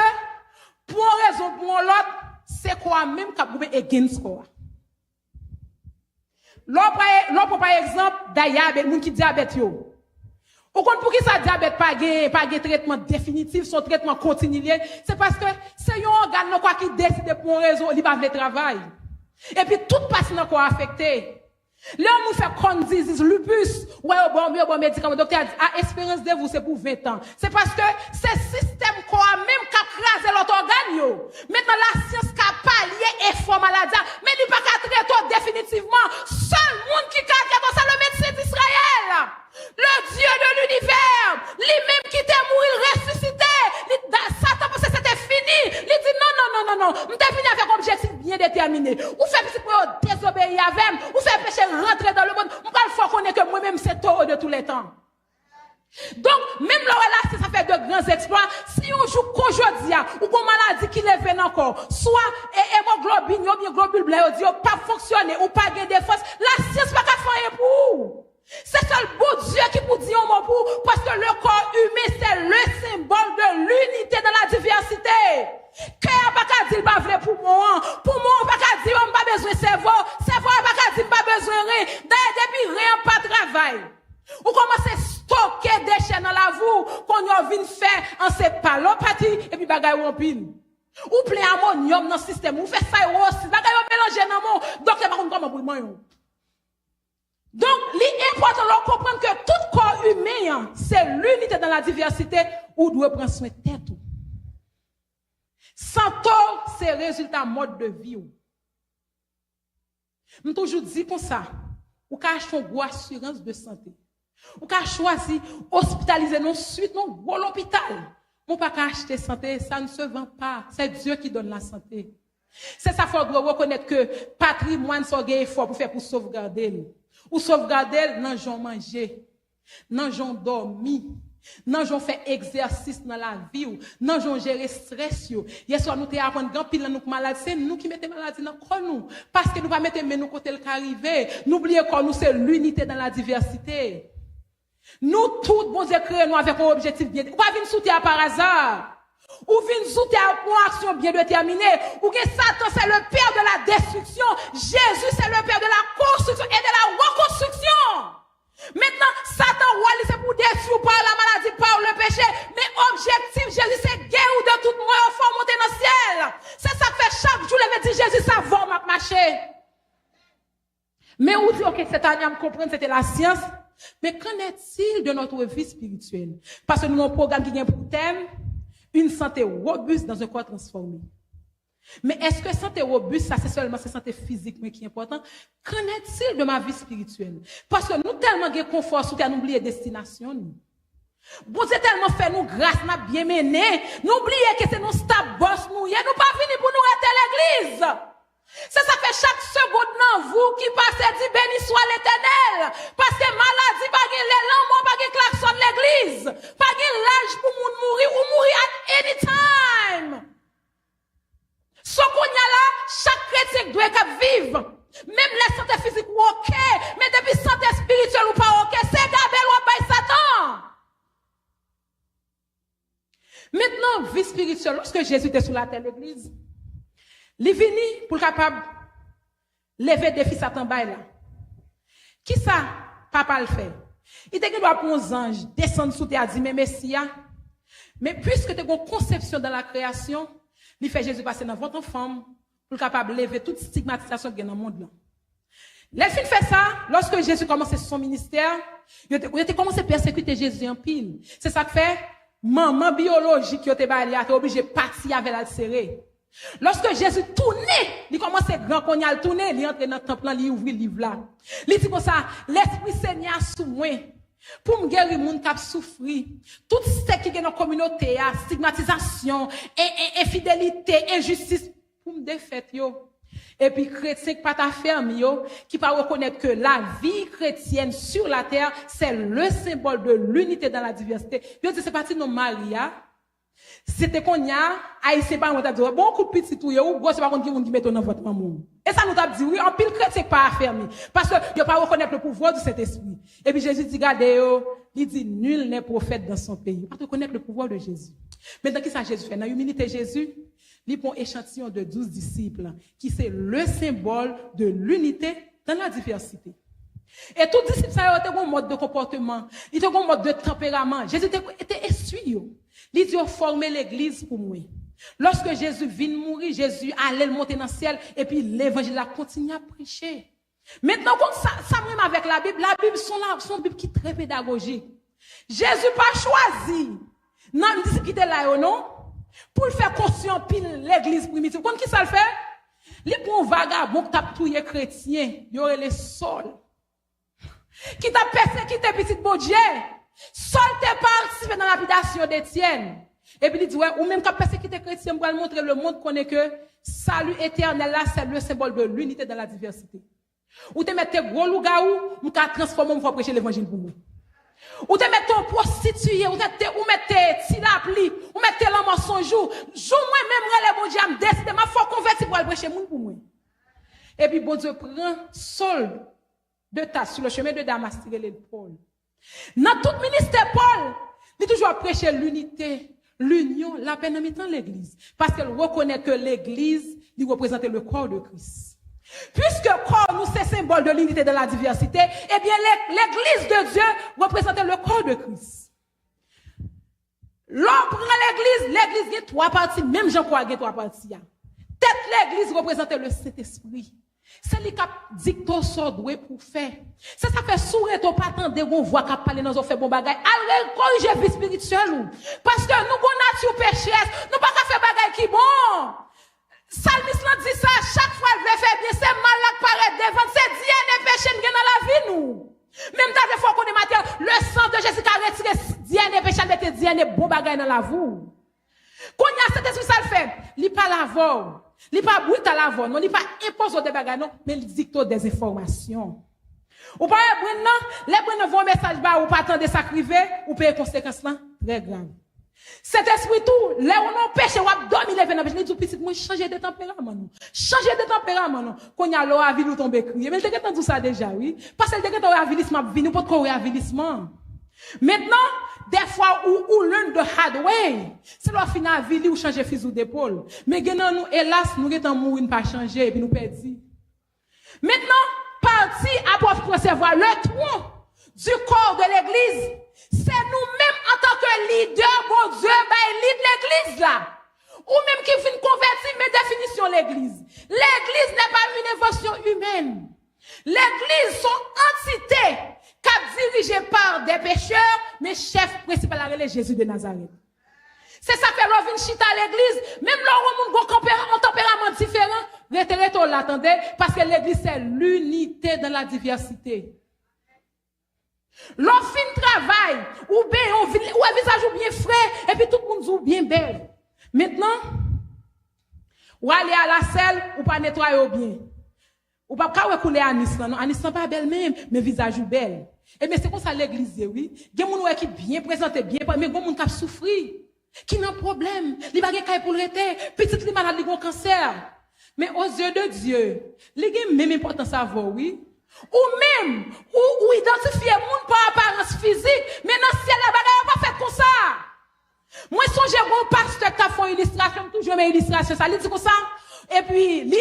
pour une raison pour l'autre, c'est quoi même qu'a trouvé against quoi. L'autre par exemple diabète, moun qui diabète yo. Ou compte pour qui ça diabète pas de traitement définitif, son traitement continuel, c'est parce que c'est un organe quoi qui décide pour une raison, il va le travail. Et puis toute patient quoi affecté. Là on fait Crohn's disease, lupus, ouais bon médicament docteur a dit espérance de vous c'est pour 20 ans. C'est parce que c'est système quoi même qui crase l'autre organe yo. Maintenant la science qui a pallié effort maladie, mais il pas qu'à traiter définitivement. Seul monde qui a traité c'est le médecin d'Israël. Le Dieu de l'univers, lui-même qui t'est mort, il ressuscité. Satan pensait que c'était fini. Il dit non. Je t'ai fini avec un objectif bien déterminé. Ou fait petit pour désobéir avec, ou fait péché rentrer dans le monde. On parle fort qu'on est que moi-même c'est taureau de tous les temps. Donc, même là, ça fait de grands exploits. Si on joue qu'aujourd'hui, ou qu'on maladie qui lève encore, soit hémoglobine, ou bien globule blanc, ou pas fonctionner, ou pas gagner défense, la science va pas faire pour. C'est seul beau Dieu qui vous dit un mot pour, parce que le corps humain, c'est le symbole de l'unité dans la diversité. Cœur pas qu'à dire pas vrai pour moi, pas qu'à dire on pas besoin de cerveau pas qu'à dire pas besoin de rien. D'ailleurs, depuis rien pas travail. Ou commencez à stocker des chaînes dans la voue, qu'on y a vient faire en cépalopathie, et puis bagay ou en pile. Ou plein ammonium dans le système, ou fait ça aussi, bagay ou mélanger dans mon, donc c'est pas comme comment pour moi. Donc, l'important de comprendre que tout corps humain, c'est l'unité dans la diversité où doit prendre soin de tête. Santo, c'est résultat mode de vie. Je toujours dit comme ça, ou qu'à acheter une grosse assurance de santé. Ou qu'à choisir hospitaliser non suite non gros l'hôpital. On pas qu'à acheter santé, ça ne se vend pas. C'est Dieu qui donne la santé. C'est ça faut reconnaître que patrimoine soit gain effort pour faire pour sauvegarder. Ou sauvegarder nan j'en manger, nan j'en dormi, nan j'en fait exercice dans la vie, nan j'en gérer stress yo. Hier soir nous te apprendre grand pile nous maladie, c'est nous qui mettons maladie dans corps nous parce que nous pas mettre mais nous côté le arrivé. N'oubliez quoi nous c'est l'unité dans la diversité. Nous tous bon Dieu créé nous avec un objectif bien. Ou pas venir sous terre par hasard. Ou venir sous terre pour une action bien déterminée. Ou que Satan c'est le père de la destruction. Jésus c'est le père de la construction et de la reconstruction. Maintenant, Satan roi c'est pour détruire par la maladie, par le péché. Mais objectif Jésus c'est guérir de toute mort, faut monter dans le ciel. C'est ça que fait chaque jour le dit Jésus ça va marcher. Mais on dit ok cette année à me comprendre c'était la science. Mais qu'en est-il de notre vie spirituelle? Parce que nous avons un programme qui a pour thème une santé robuste dans un corps transformé. Mais est-ce que santé robuste, ça c'est seulement cette santé physique mais qui est important? Qu'en est-il de ma vie spirituelle? Parce que nous tellement de confort sous nous oublier destination. Bon Dieu tellement fait nous grâce, n'a bien mené. N'oubliez que c'est nos stab boss nous. Et nous pas venus pour nous arrêter l'église. C'est ça fait chaque seconde dans vous qui passez dit béni soit l'Éternel. Parce que maladie pas gain l'élan, moi pas gain klaxon l'église. Pas gain l'âge pour moun mourir ou mourir at any time. Ce qu'on y a là, chaque chrétien doit vivre. Même la santé physique ou ok, mais depuis santé spirituelle ou pas ok, c'est Gabel ou by Satan. Maintenant, vie spirituelle, lorsque Jésus était sur la terre l'église, il est venu pour capable lever des fils Satan bail là. Qui ça papa le fait? Il te doit pour un ange descendre sous terre dit mais Messia. Mais puisque tu as une conception dans la création, il fait Jésus passer dans votre femme pour capable lever toute stigmatisation qui est dans le monde là. Les filles fait ça lorsque Jésus commençait son ministère, il a commencé à persécuter Jésus en pile. C'est ça que fait maman biologique qui était obligé de partir avec la serré. Lorsque Jésus tournait, il commençait grand qu'on y a tourné, il entre dans le temple, il ouvre le livre là. Il dit comme ça, l'Esprit Seigneur sous moi, pour me guérir les gens qui souffrent. Tout ce qui est dans la communauté, stigmatisation, infidélité, injustice, pour me défaire, yo. Et puis, chrétien qui pas ta ferme, yo, qui pas reconnaître que la vie chrétienne sur la terre, c'est le symbole de l'unité dans la diversité. Yo dit, c'est parti de nos Maria. C'était qu'on y a, haïtien pas, on t'a dit, bon coup de petit tout, ou gros, c'est pas qu'on qui met dans votre maman. Et ça nous t'a dit, oui, en pile chrétien pas fermé. Parce que, il pas reconnaître le pouvoir du Saint-Esprit. Et puis Jésus dit, regardez, il dit, nul n'est prophète dans son pays. Pas reconnaître le pouvoir de Jésus. Maintenant, qui ça Jésus fait? Dans l'humilité Jésus, il prend échantillon de 12 disciples, qui c'est le symbole de l'unité dans la diversité. Et tout disciple, ça a un mode de comportement, il a un mode de tempérament. Jésus était essuie. Il dit, former l'église pour moi. Lorsque Jésus vient mourir, Jésus allait monter dans le ciel, et puis l'évangile a continué à prêcher. Maintenant, quand ça même avec la Bible son Bible qui est très pédagogique. Jésus pas choisi, non, il dit qu'il était là, non? Pour le faire construire pile l'église primitive. Quand qui ça le fait? Les bons vagabonds qui tapent tous les chrétiens, il y aurait les sols. Qui t'a persécuté petit bon Dieu. Seul t'es participé dans la lapidation d'Étienne. Et puis il dit, ouais, ou même qui a persécuté chrétien, pour montrer le monde connaît que salut éternel là, c'est le symbole de l'unité dans la diversité. Ou te mettez gros loup-garou, ou t'as transformé, on va prêcher l'évangile pour nous. Ou te mettez en prostituée, ou mettez tilapli, ou mettez l'homme en son jour. Jour moi-même, les bon Dieu, me décide, ma foi converti pour aller prêcher monde pour moi. Et puis bon Dieu prend Saul de Tarse sur le chemin de Damas, tirer les Paul. Dans tout ministère Paul, il toujours prêcher l'unité, l'union, la paix dans l'église. Parce qu'elle reconnaît que l'église, il représente le corps de Christ. Puisque corps, nous, c'est symbole de l'unité de la diversité, eh bien, l'église de Dieu représente le corps de Christ. L'homme prend l'église, il y a trois parties, même Jean-Paul a trois parties. Tête l'église représente le Saint-Esprit. C'est lui qui dicte son doué pour faire. Ça fait sourire ton pas attendre on voit qu'a parler dans on fait bon bagay. Allez corriger vie spirituelle parce que nous bon nature pécheresse, nous pas qu'à faire bagay qui bon. Salmiste dit ça chaque fois elle veut faire bien, c'est mal là paraît devant, c'est DNA péché dans la vie nous. Même dans des fois qu'on est matin, le sang de Jésus qui a retiré DNA péché mettait DNA bon bagay dans la vous. Quand il y a cet esprit ça le fait, il pas la voix. Il n'est pas brut à la voix, non, il n'est pas imposé des bagages, non, mais il dicte des informations. Ou pas, les brins vont un message bas, ou pas attendre ça criver, ou payer conséquences là, très grave. Cet esprit tout, là où on pêche, ou a dormi les veines, je dis, petit, moi, changer de tempérament, non. Changer de tempérament, non. Quand il y a l'eau à vie, nous tomber crier. Mais il y a tout ça déjà, oui. Parce que il y a un avilissement, nous pas de avilissement. Maintenant, des fois, ou l'un de hardway, c'est leur fin à vie, ou changer fusil d'épaule. Mais nous, hélas, nous sommes mourir, pas changer, et puis nous perdons. Maintenant, parti à pour recevoir le tronc du corps de l'église, c'est nous-mêmes en tant que leader, bon Dieu, lead l'église là. Ou même qui vient convertir mes définitions l'église. L'église n'est pas une invention humaine. L'église sont entités dirigées par des pécheurs, mais chef principal est Jésus de Nazareth. C'est ça que l'on vient chita à l'église, même là où on a un tempérament différent, retenez-vous l'attendez, parce que l'église c'est l'unité dans la diversité. L'on fin travail, ou bien, ou un visage bien frais, et puis tout le monde joue bien belle. Maintenant, ou aller à la selle, ou pas nettoyer bien. Ou pas couler anis non, anis pas belle même, mais visage belle. Et mais c'est comme ça l'église oui. Il y a des gens qui bien présenté bien, mais il y a des gens qui souffrent, qui n'ont problème, il va gagner pour l'été, petite malade qui ont cancer. Mais aux yeux de Dieu, il y a même importance à voir oui. Ou même ou identifier monde par apparence physique, mais dans ciel la bagaille pas fait comme ça. Moi songe mon pasteur qui a fait une illustration, toujours mes illustrations, ça dit comme ça. Et puis,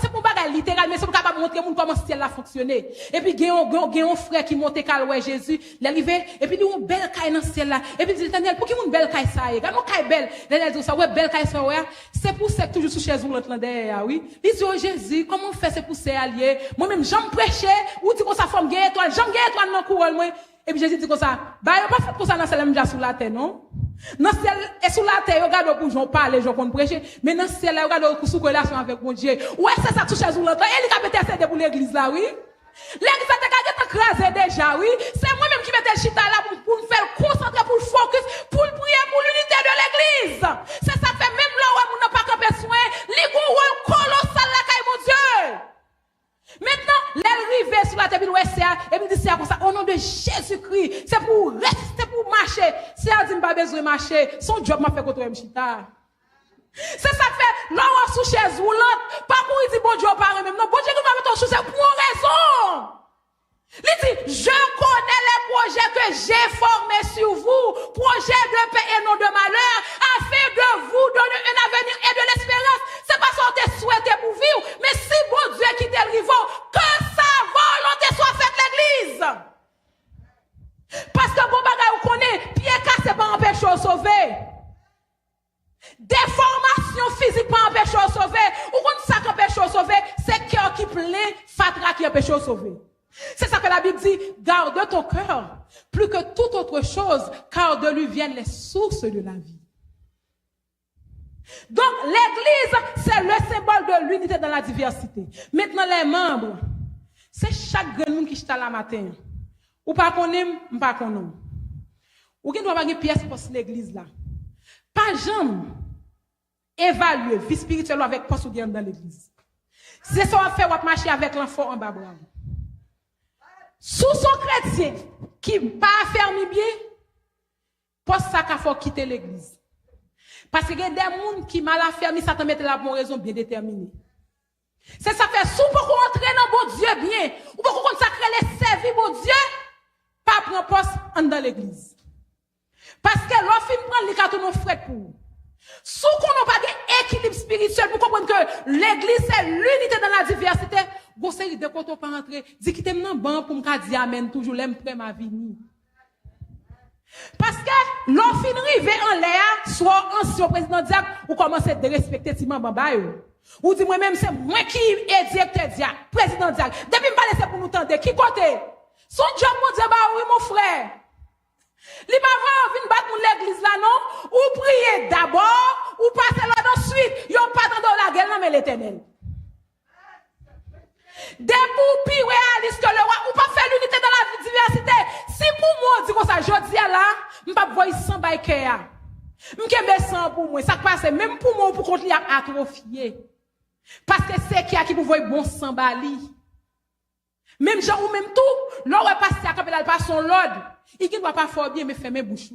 c'est pour bagage littéral, mais c'est pour capable montrer comment le ciel a fonctionné. Et puis, il y a un frère qui monte caloué Jésus, l'arrivé, et puis il y a une belle caille dans le ciel là. Et puis, il dit, Daniel, pour qui une belle caille ça? Regarde, mon caille belle. Daniel dit, ça, ouais, belle caille ça, ouais. C'est pour ça que toujours sous chaise roulante là derrière, oui. Il dit, oh Jésus, comment on fait c'est pour ces alliés? Moi-même, j'aime prêcher, ou dit qu'on ça forme gagne étoile, j'aime gagne étoile dans le couronne, moi. Et puis Jésus dit comme ça, bah, il pas fait comme ça dans le ciel, déjà sous la terre, non? Dans le ciel, et sous la terre, regarde pour j'en parler, j'en compte prêcher, mais dans le ciel, regarde sous relation avec mon Dieu. Ouais, c'est ça, touche sous l'autre. Et il a peut-être pour l'église là, oui? L'église a écrasé déjà, oui? C'est moi-même qui mettais le chita là pour me faire concentrer, pour le focus, pour le prier pour l'unité de l'église. C'est ça fait même là où on n'a pas qu'un soin, les gros rôle colossal là, mon Dieu. Maintenant, l'arrivée sur la table de l'OSCA, et puis dit c'est comme ça, au nom de Jésus-Christ, c'est pour rester, pour marcher. Si elle dit pas besoin de marcher, son job m'a fait côté Mchita. C'est ça fait, là on sous chaise roulante, pas pour il dit bon Dieu pas même, non, bon Dieu nous va mettre sous chaise pour une raison. Il dit, je connais les projets que j'ai formés sur vous, projets de paix et non de malheur, afin de vous donner un avenir et de l'espérance. C'est pas ça qu'on te souhaité pour vivre, mais si bon Dieu qui t'est arrivé, que sa volonté soit faite l'église. Parce que bon bagay vous connaît, pied cassé pas empêcher de sauver. Déformation physique pas empêcher de sauver. Ou qu'on ça qui empêche de sauver, c'est cœur qui plein, fatra qui empêche de sauver. C'est ça que la Bible dit, garde ton cœur plus que toute autre chose, car de lui viennent les sources de la vie. Donc, l'église, c'est le symbole de l'unité dans la diversité. Maintenant, les membres, c'est chaque grand monde qui chita la matin. Ou pas qu'on aime, ou pas qu'on aime. Ou qui doit avoir une pièce pour l'église là. Pas jamais évaluer vie spirituelle avec poste ou dans l'église. C'est ça qu'on fait, on va marcher avec l'enfant en bas. Sous son chrétien qui pas fermé bien, pour ça qu'il faut quitter l'église. Parce qu'il y a des gens qui mal fermé, ça te met là pour une raison bien déterminée. C'est ça fait sous pour qu'on entre dans bon Dieu bien, ou pour qu'on consacre les services bon Dieu, pas prendre poste dans l'église. Parce que l'offre prend les cartons nos frais pour. Sous qu'on n'a pas d'équilibre spirituel pour comprendre que l'église c'est l'unité dans la diversité, bon série de quand on pas rentrer, dit qu'il t'aime dans ban pour me dire amen toujours l'aime près ma vie. Parce que l'offre rive en l'air, soit ancien président diacre ou commencer de respecter Timan Bamba yo. Ou dit moi même c'est moi qui est directeur diacre, président diacre. Depuis me pas laisser pour nous tendre qui côté. Son job mon Dieu bah oui mon frère. Li pa va vinn battre l'église là non, ou prier d'abord, ou passer là ensuite, yon pas dans la gueule non mais l'Éternel. Des pour plus réaliste que le roi, ou pas faire l'unité dans la diversité. Si pour moi dit comme ça jodi là, m'pa voyer sans bail cœur. M'kembe sans pour moi, ça passe même pour moi pour contre li a atrophié. Parce que c'est qui pour voyer bon sans bali. Même gens ou même tout, l'on va passer à capella pas son l'ordre. Il ne doit pas fort bien mais fermer bouche.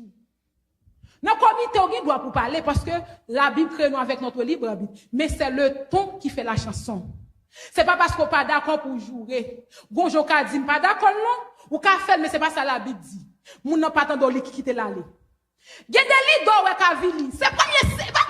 Dans le comité, on doit pour parler parce que la Bible crée nous avec notre libre arbitre. Mais c'est le ton qui fait la chanson. C'est pas parce qu'on pas d'accord pour jouer. Gonjo ka dit pas d'accord non, ou ka faire mais c'est pas ça la Bible dit. Moun n'a pas tando li qui quitter l'aller. Gen des leaders ouais ka vili. C'est pas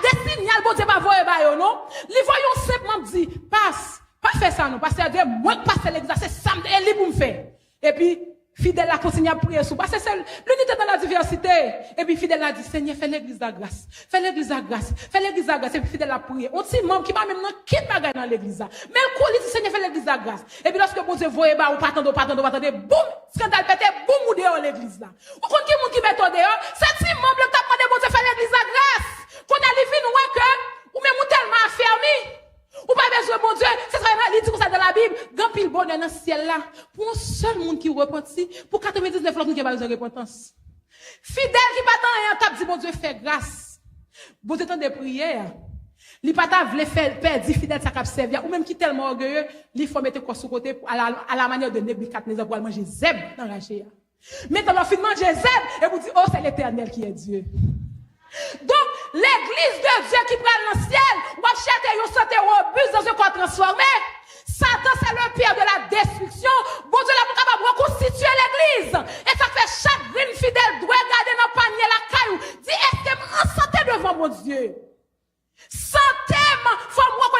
des signal bon Dieu pas voyer ba yo non. Li voyons simplement dit passe, pas faire ça non parce que moi passer l'exercice samedi et li pour me faire. Et puis fidèle a continué à prier sous parce que c'est l'unité dans la diversité. Et puis fidèle a dit Seigneur fais l'église de grâce. Fais l'église de grâce. Fais l'église de grâce et puis fidèle a prié. On dit membre qui va même qui bagaille dans l'église là. Mais le coup il dit Seigneur fais l'église de grâce. Et puis lorsque bon Dieu voyait ba ou pas attendre boum scandale pété boum ou dehors l'église là. Ou kon qui moun qui met dehors, c'est si membre qui t'a demandé bon Dieu fais l'église de grâce. Qu'on a livi nous que ou même ou tellement affermi. Ou pas besoin bon Dieu, c'est ça il dit comme ça dans la Bible, grand pile bonheur dans le ciel là pour un seul monde qui repentit, pour 99 l'autre qui n'a pas besoin de repentance. Fidèle qui pas tant t'a dit bon Dieu fait grâce. Bon Dieu temps de prière. Li pas ta vle faire perdre fidèle ça cap servir ou même qui tellement orgueilleux, il faut mettre quoi sous côté à la manière de Nebuchadnezzar pour manger zeb dans la chair. Maintenant fin manger zeb et vous dit oh c'est l'Éternel qui est Dieu. Donc, l'église de Dieu qui prend le ciel, va chercher une santé robuste dans un corps transformé. Satan, c'est le pire de la destruction. Bon Dieu, là, pour capable de reconstituer l'église. Et ça fait chaque green fidèle doit garder dans le panier la caillou. Dit, est-ce que en santé devant mon Dieu? Santé, faut me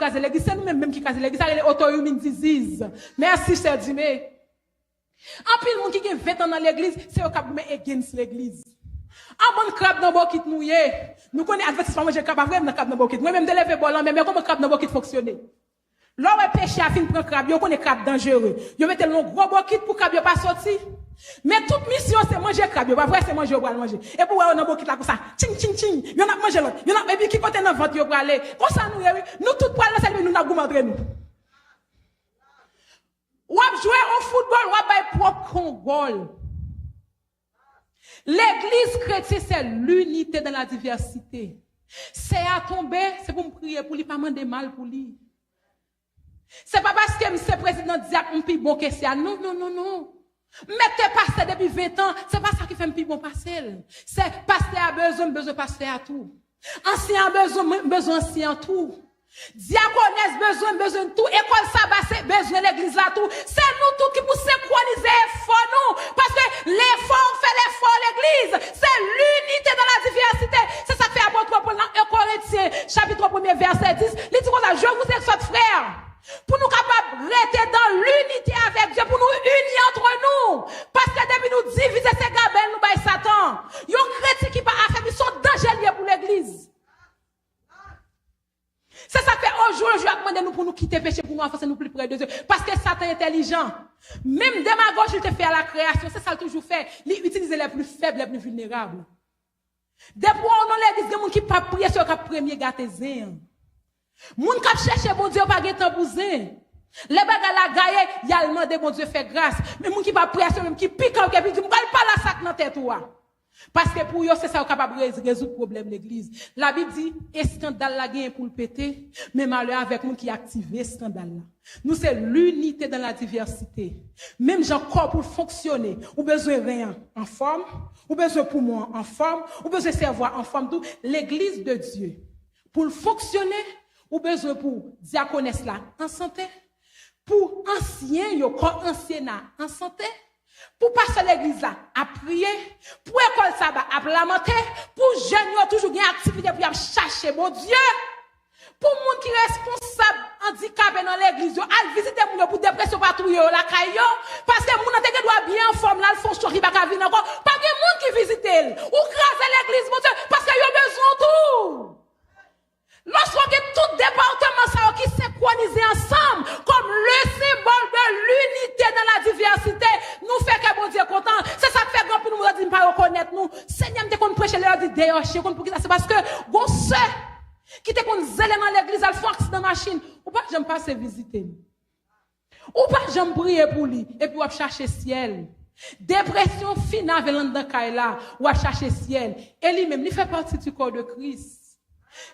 craser l'église, c'est nous-mêmes qui craser l'église, ça c'est autoimmune disease. Merci, cher Dimé. En pile, monde qui a 20 ans dans l'église, c'est eux qui ont against l'église. En bon crabe dans bokit nous nous connaissons advertissement manger crabe vraiment dans crabe dans bokit. Moi même de lever bolan mais comment crabe dans bokit fonctionner. Là où péché a fin prendre crabe, yo connaît crabe dangereux. Yo mettez le gros bokit pour crabe pas sortir. Mais toute mission c'est manger crabe, pas vrai c'est manger pour manger. Et pour on dans bokit là comme ça, ting ting ting, yo n'a manger l'autre. Yo n'a et puis qui côté dans ventre yo pour aller. Comme ça nous tout pour aller ça nous n'a goût entre nous. Ou jouer au football, ou bay propre goal. L'église chrétienne, c'est l'unité dans la diversité. C'est à tomber, c'est pour me prier pour lui, pas demander mal pour lui. C'est pas parce que M. Président dit un plus bon que c'est. Non, non, non, non. Mettez pasteur depuis 20 ans, c'est pas ça qui fait un plus bon pasteur. C'est pasteur a besoin pasteur à tout. Ancien a besoin ancien à tout. Diaconesse besoin de tout, école sabbat c'est besoin l'église là tout. C'est nous tout qui pour synchroniser l'effort nous parce que l'effort fait l'effort l'église. C'est l'unité dans la diversité. C'est ça que fait apôtre Paul dans 1 Corinthiens chapitre 1 verset 10. Il dit comme ça, je vous exhorte frères pour nous capables de rester dans l'unité avec Dieu, pour nous unir entre nous. Parce que depuis nous diviser ces gabelles nous bail Satan. Yon chrétien qui pas affaibli sont dangereux pour l'église. C'est ça fait aujourd'hui, je vais demander nous pour nous quitter le péché, pour nous avancer nous plus près de Dieu. Parce que Satan est intelligent. Même démagogue, il te fait à la création. C'est ça qu'il toujours fait. Il utilise les plus faibles, les plus vulnérables. Depuis on a l'église, il y a des gens qui ne pas prier sur le premier gâté. Les gens qui cherchent bon Dieu, pas de temps pour zin. Les bagages la gaille, il y a le demandé bon Dieu fait grâce. Mais les gens qui ne pas prier sur même qui piquent, qui disent, je ne parle pas la sac dans tête. Parce que pour eux, c'est ça qui est capable de résoudre le problème de l'église. La Bible dit, et scandale la gagne pour le péter, mais malheur avec nous qui active ce scandale là. Nous, c'est l'unité dans la diversité. Même gens corps pour fonctionner, ou besoin de rien en forme, ou besoin de poumon en forme, ou besoin de cerveau en forme, tout. L'église de Dieu, pour fonctionner, ou besoin pour diaconesse là en santé, pour ancien, yo corps ancien en santé, pour passer l'église là, à prier, pour école sabbat, à lamenter, pour jeunes, toujours une activité pour chercher mon Dieu. Pour les gens qui sont responsables, handicapés dans l'église, à visiter les gens pour dépression partout, la caillou, parce que les gens doivent bien en forme, là, ils font choquer, pas qu'à venir encore, pas que les gens qui visitent, ou craser l'église, mon Dieu, parce qu'ils ont besoin de tout. Lorsqu'on a tout département qui synchronisé ensemble, comme le symbole de l'unité dans la diversité, nous fait que bon Dieu est content. C'est ça qui fait grand pour nous dire pas reconnaître nous. Seigneur, dès qu'on prêche leur dit d'ailleurs, c'est parce que bon ceux qui te qu'on zèle dans l'église, elles font accident de machine, ou pas j'aime pas se visiter. Ou pas j'aime prier pour lui et puis on va chercher ciel. Dépression finale venant dans Kaila, ou va chercher ciel. Et lui-même, il fait partie du corps de Christ.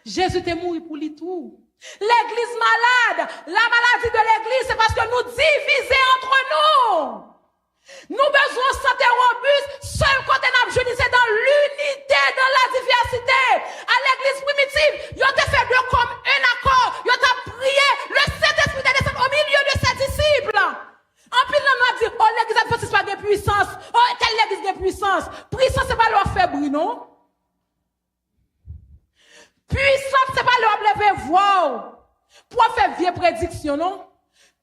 Jésus est mort pour lui tout. L'église malade, la maladie de l'église, c'est parce que nous divisons entre nous. Nous besoin de santé robuste, seul côté nous jeûner, c'est dans l'unité, dans la diversité. À l'église primitive, ils ont fait deux comme un accord, ils ont prié, le Saint-Esprit est descendu au milieu de ses disciples. En plus, on a dit, oh, l'église adventiste pas de puissance, oh, telle l'église de puissance. Puissance, c'est pas leur faible, non? Puissance, c'est pas leur lever voix. Pour faire vieille prédiction, non?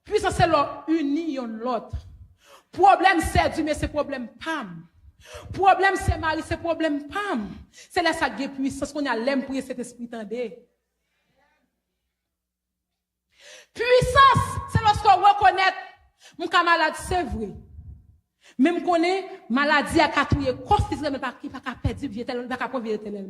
Puissance, c'est leur unir l'autre. Problème, c'est Dieu, mais c'est problème pam. Problème, c'est Marie, c'est problème pam. C'est là ça qui puissance qu'on a l'aime pour cet esprit tendé. Puissance, c'est lorsqu'on reconnaît mon camarade, c'est vrai. Même qu'on est maladie à catouiller, corps physique, mais pas qui pas perdre, vieux tel, pas prendre vieux tel.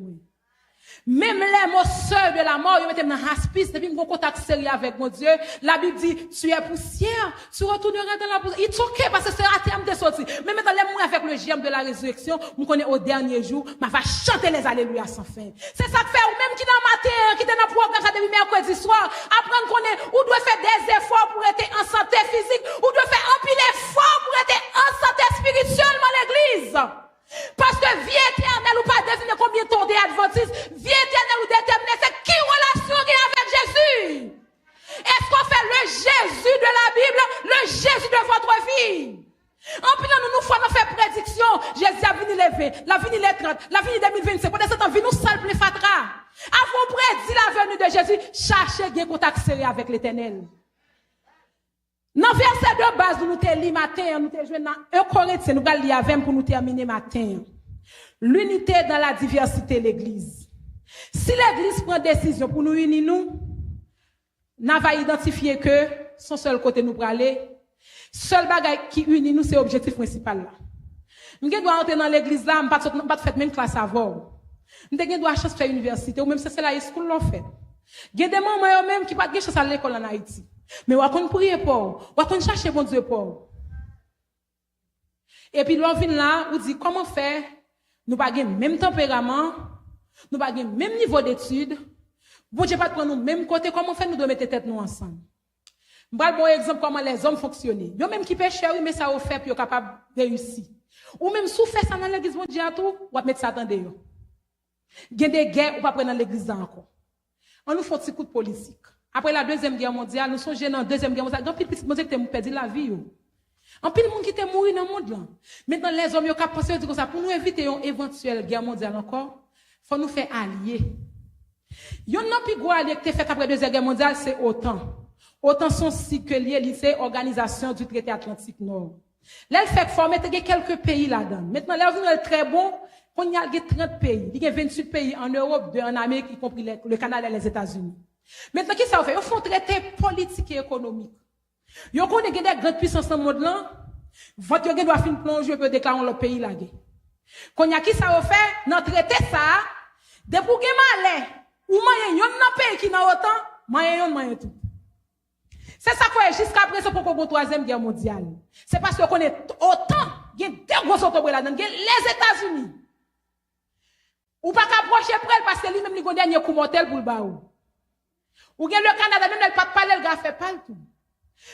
Même les mots seuls de la mort, ils mettent dans un hospice, depuis mon contact sérieux avec mon Dieu. La Bible dit, tu es poussière, tu retourneras dans la poussière. It's ok, parce que c'est à terme de sortir. Mais maintenant, les mots avec le germe de la résurrection, on connaît au dernier jour, ma va chanter les alléluia sans fin. C'est ça que fait, ou même qui dans matin, qui dans le programme, ça depuis mercredi soir, apprendre qu'on est, ou doit faire des efforts pour être en santé physique, ou doit faire un pile effort pour être en santé spirituellement l'église. Parce que vie éternelle ou pas définir combien de temps des adventistes, vie éternelle ou déterminer, c'est qui relation qui est avec Jésus. Est-ce qu'on fait le Jésus de la Bible, le Jésus de votre vie? En plus, nous faisons prédiction. Jésus a venu les 20, la venu les 30, la venu 2025. Pendant ce temps, nous salve les fatra. Avant prédit la venue de Jésus, cherchez bien contact serré avec l'Éternel. Dans verset de base, nous te lis matin, nous te joué dans 1 Corinthiens, nous allons lire avec pour nous terminer matin. L'unité dans la diversité l'église. Si l'église prend décision pour nous unir nous, n'a va identifier que son seul côté nous pour aller, seul bagage qui unit nous c'est l'objectif principal là. Nous doit entrer dans l'église là, pas faire même classe avant. Nous doit chance faire université ou même c'est la school l'on fait. Il y a des mamans même qui pas de chance à l'école en Haïti. Mais on va prier pour, on va chercher bon Dieu pour. Et puis l'on vient là, on dit comment faire, nous pas même tempérament, nous pas même niveau d'études. Bon Dieu pas prendre nous même côté, comment faire nous devons mettre tête nous ensemble. Je vais bon exemple comment les hommes fonctionnent. Yo même qui pêchent, mais ça au fait pour capable de réussir. Ou même sous fait ça dans l'église bon Dieu à tout, ou mettre ça attendre yo. Il y a des guerres ou pas prendre dans l'église encore. On nous fait un petit coup de politique. Après la Deuxième Guerre mondiale, nous sommes dans la Deuxième Guerre mondiale. Donc, petit monde qui a perdu la vie. En pile monde qui est mort dans le monde là. Maintenant, les hommes qui ont pensé comme ça, pour nous éviter une éventuelle guerre mondiale encore, il faut nous faire allier. Yon nan pi gros allié qui fait après la Deuxième Guerre mondiale, c'est OTAN. OTAN son cycle lié, lycée, Organisation du Traité Atlantique Nord. Là, elle fait former quelques pays là-dedans. Maintenant, là, vous êtes très bon. On y a 30 pays. Il y a 28 pays en Europe, en Amérique, y compris le Canada et les États-Unis. Maintenant, qu'est-ce que ça fait? Ils font traité politique et économique. Ils connaissent des grandes puissances dans le monde là. Votre doit finir plonger pour déclarer le pays là. Quand y a qui ça fait? Dans traité ça, de pour que malais, ou moyen yon nan pays qui n'a autant, moyen tout. C'est ça quoi jusqu'à présent pour qu'on troisième guerre mondiale. C'est parce qu'on est autant, il y a deux gros autobus là-dedans, les États-Unis. Ou pas qu'approcher près parce que lui-même, il a un dernier coup mortel pour le baou. Ou bien le Canada, même, il pas parler, le gars fait pas le tout.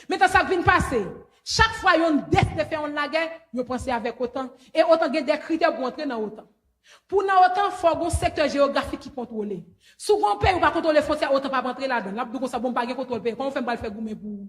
Maintenant, ça vient passer. Chaque fois, il décide de faire la guerre, il pense avec autant. Et autant, il y a des critères pour entrer dans autant. Pour dans autant, il faut un secteur géographique qui contrôle. Souvent, on peut pas contrôler les frontières, autant pas rentrer là-dedans. Là, nous avons pas contrôle pays. Comment on fait pas le faire goumer pour?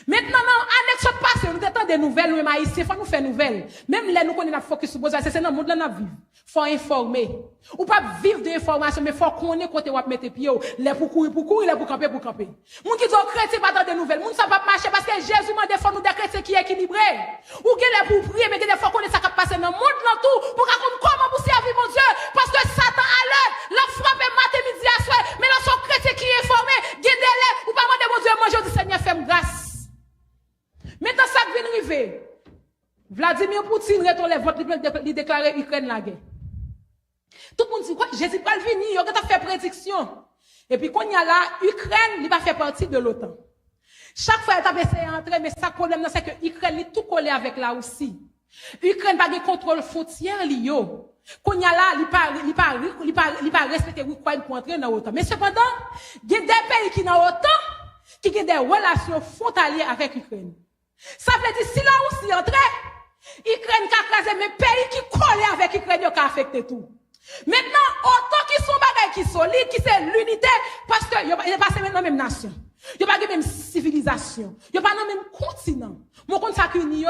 Maintenant, annexe passée, nous attendons des nouvelles, nous, haïtiens, faut nous faire nouvelles. Même là, nous connaissons la focus sur besoin, c'est dans le monde là, nous vivons. Faut informer. Ou pas vivre de l'information, mais faut qu'on ait côté où mettre pied, les pour courir, les pour camper, pour camper. Moun qui sont chrétiens, pas dans des nouvelles. Moun ça va marcher parce que Jésus m'a défendu nous des chrétiens qui équilibrés. Ou qui les pour prier, mais des fois qu'on est ça qui passe dans le monde là tout, pour qu'on comment vous servir mon Dieu. Parce que Satan à l'heure, la frappe matin, midi à soir, mais là, son chrétien qui est informé, guidez-les, ou pas demander mon Dieu, manger du Seigneur, fais-moi grâce. Maintenant, ça vient arriver. Vladimir Poutine retourne les votes, il déclare Ukraine la guerre. Tout le monde dit quoi? Jésus va venir, il a fait prédiction. Et puis, quand il y a là, Ukraine, il va faire partie de l'OTAN. Chaque fois, il a essayé d'entrer, mais ça, problème, c'est que Ukraine est tout collé avec la Russie. Ukraine va avoir contrôle frontière, quand il y a là, il pas respecter Ukraine pour entrer dans l'OTAN. Mais cependant, il y a des pays qui sont dans l'OTAN, qui ont des relations frontalières avec Ukraine. Ça veut dire, si la Russie entre, Ukraine qui a crasé, mais pays qui collent avec Ukraine, qui a affecté tout. Maintenant, autant qu'ils sont bagailles qui solides, qui c'est l'unité, parce que, ils ne pas dans la même nation. Ils ne pas dans la même civilisation. Ils ne pas dans le même continent. Mon compte ça qu'ils unis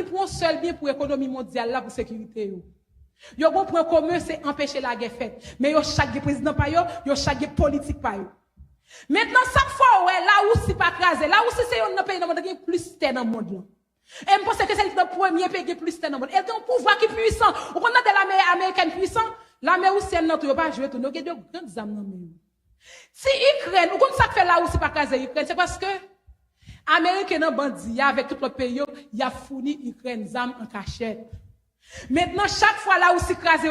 pour un seul bien pour l'économie mondiale, là, pour la sécurité. Ils ont un point commun, c'est empêcher la guerre faite. Mais ils ont chaque président par eux, ils ont chaque politique par eux. Maintenant, chaque fois, ouais, là où c'est pas crasé, là où c'est un pays dans le monde qui est plus terre dans le monde. Et je pense que c'est le premier pays qui est plus terre dans le monde. Et c'est un pouvoir qui est puissant. On a de l'armée américaine puissante, l'armée russienne, non, tu ne vas pas jouer tout. Nous avons de grandes armes dans le monde. Si Ukraine, ou comme ça fait là où c'est pas crasé Ukraine, c'est parce que Américains dans bandit, avec tout le pays, il a fourni Ukraine des armes en cachette. Maintenant, chaque fois là où c'est crasé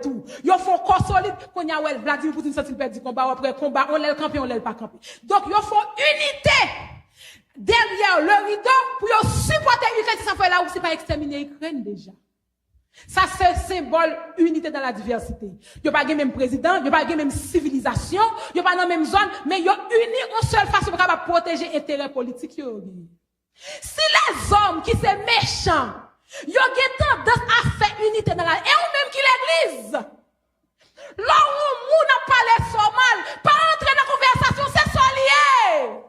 tout, ils font corps solide, quand il y a Vladimir Poutine s'il perd du combat, après combat, on l'a campé, on l'a pas campé. Donc, ils font unité derrière le rideau pour supporter l'Ukraine, ça fait là où c'est pas exterminer l'Ukraine déjà. Ça, c'est symbole unité dans la diversité. Il n'y a pas le même président, il n'y a pas la même civilisation, il n'y a pas la même zone, mais ils sont unis en seule façon pour protéger l'intérêt politique. Si les hommes qui sont méchants, ils ont tendance à faire unité dans la... Et ou même qui l'église. Là où nous n'a parlé so mal, pas entrer dans la conversation, c'est so lié.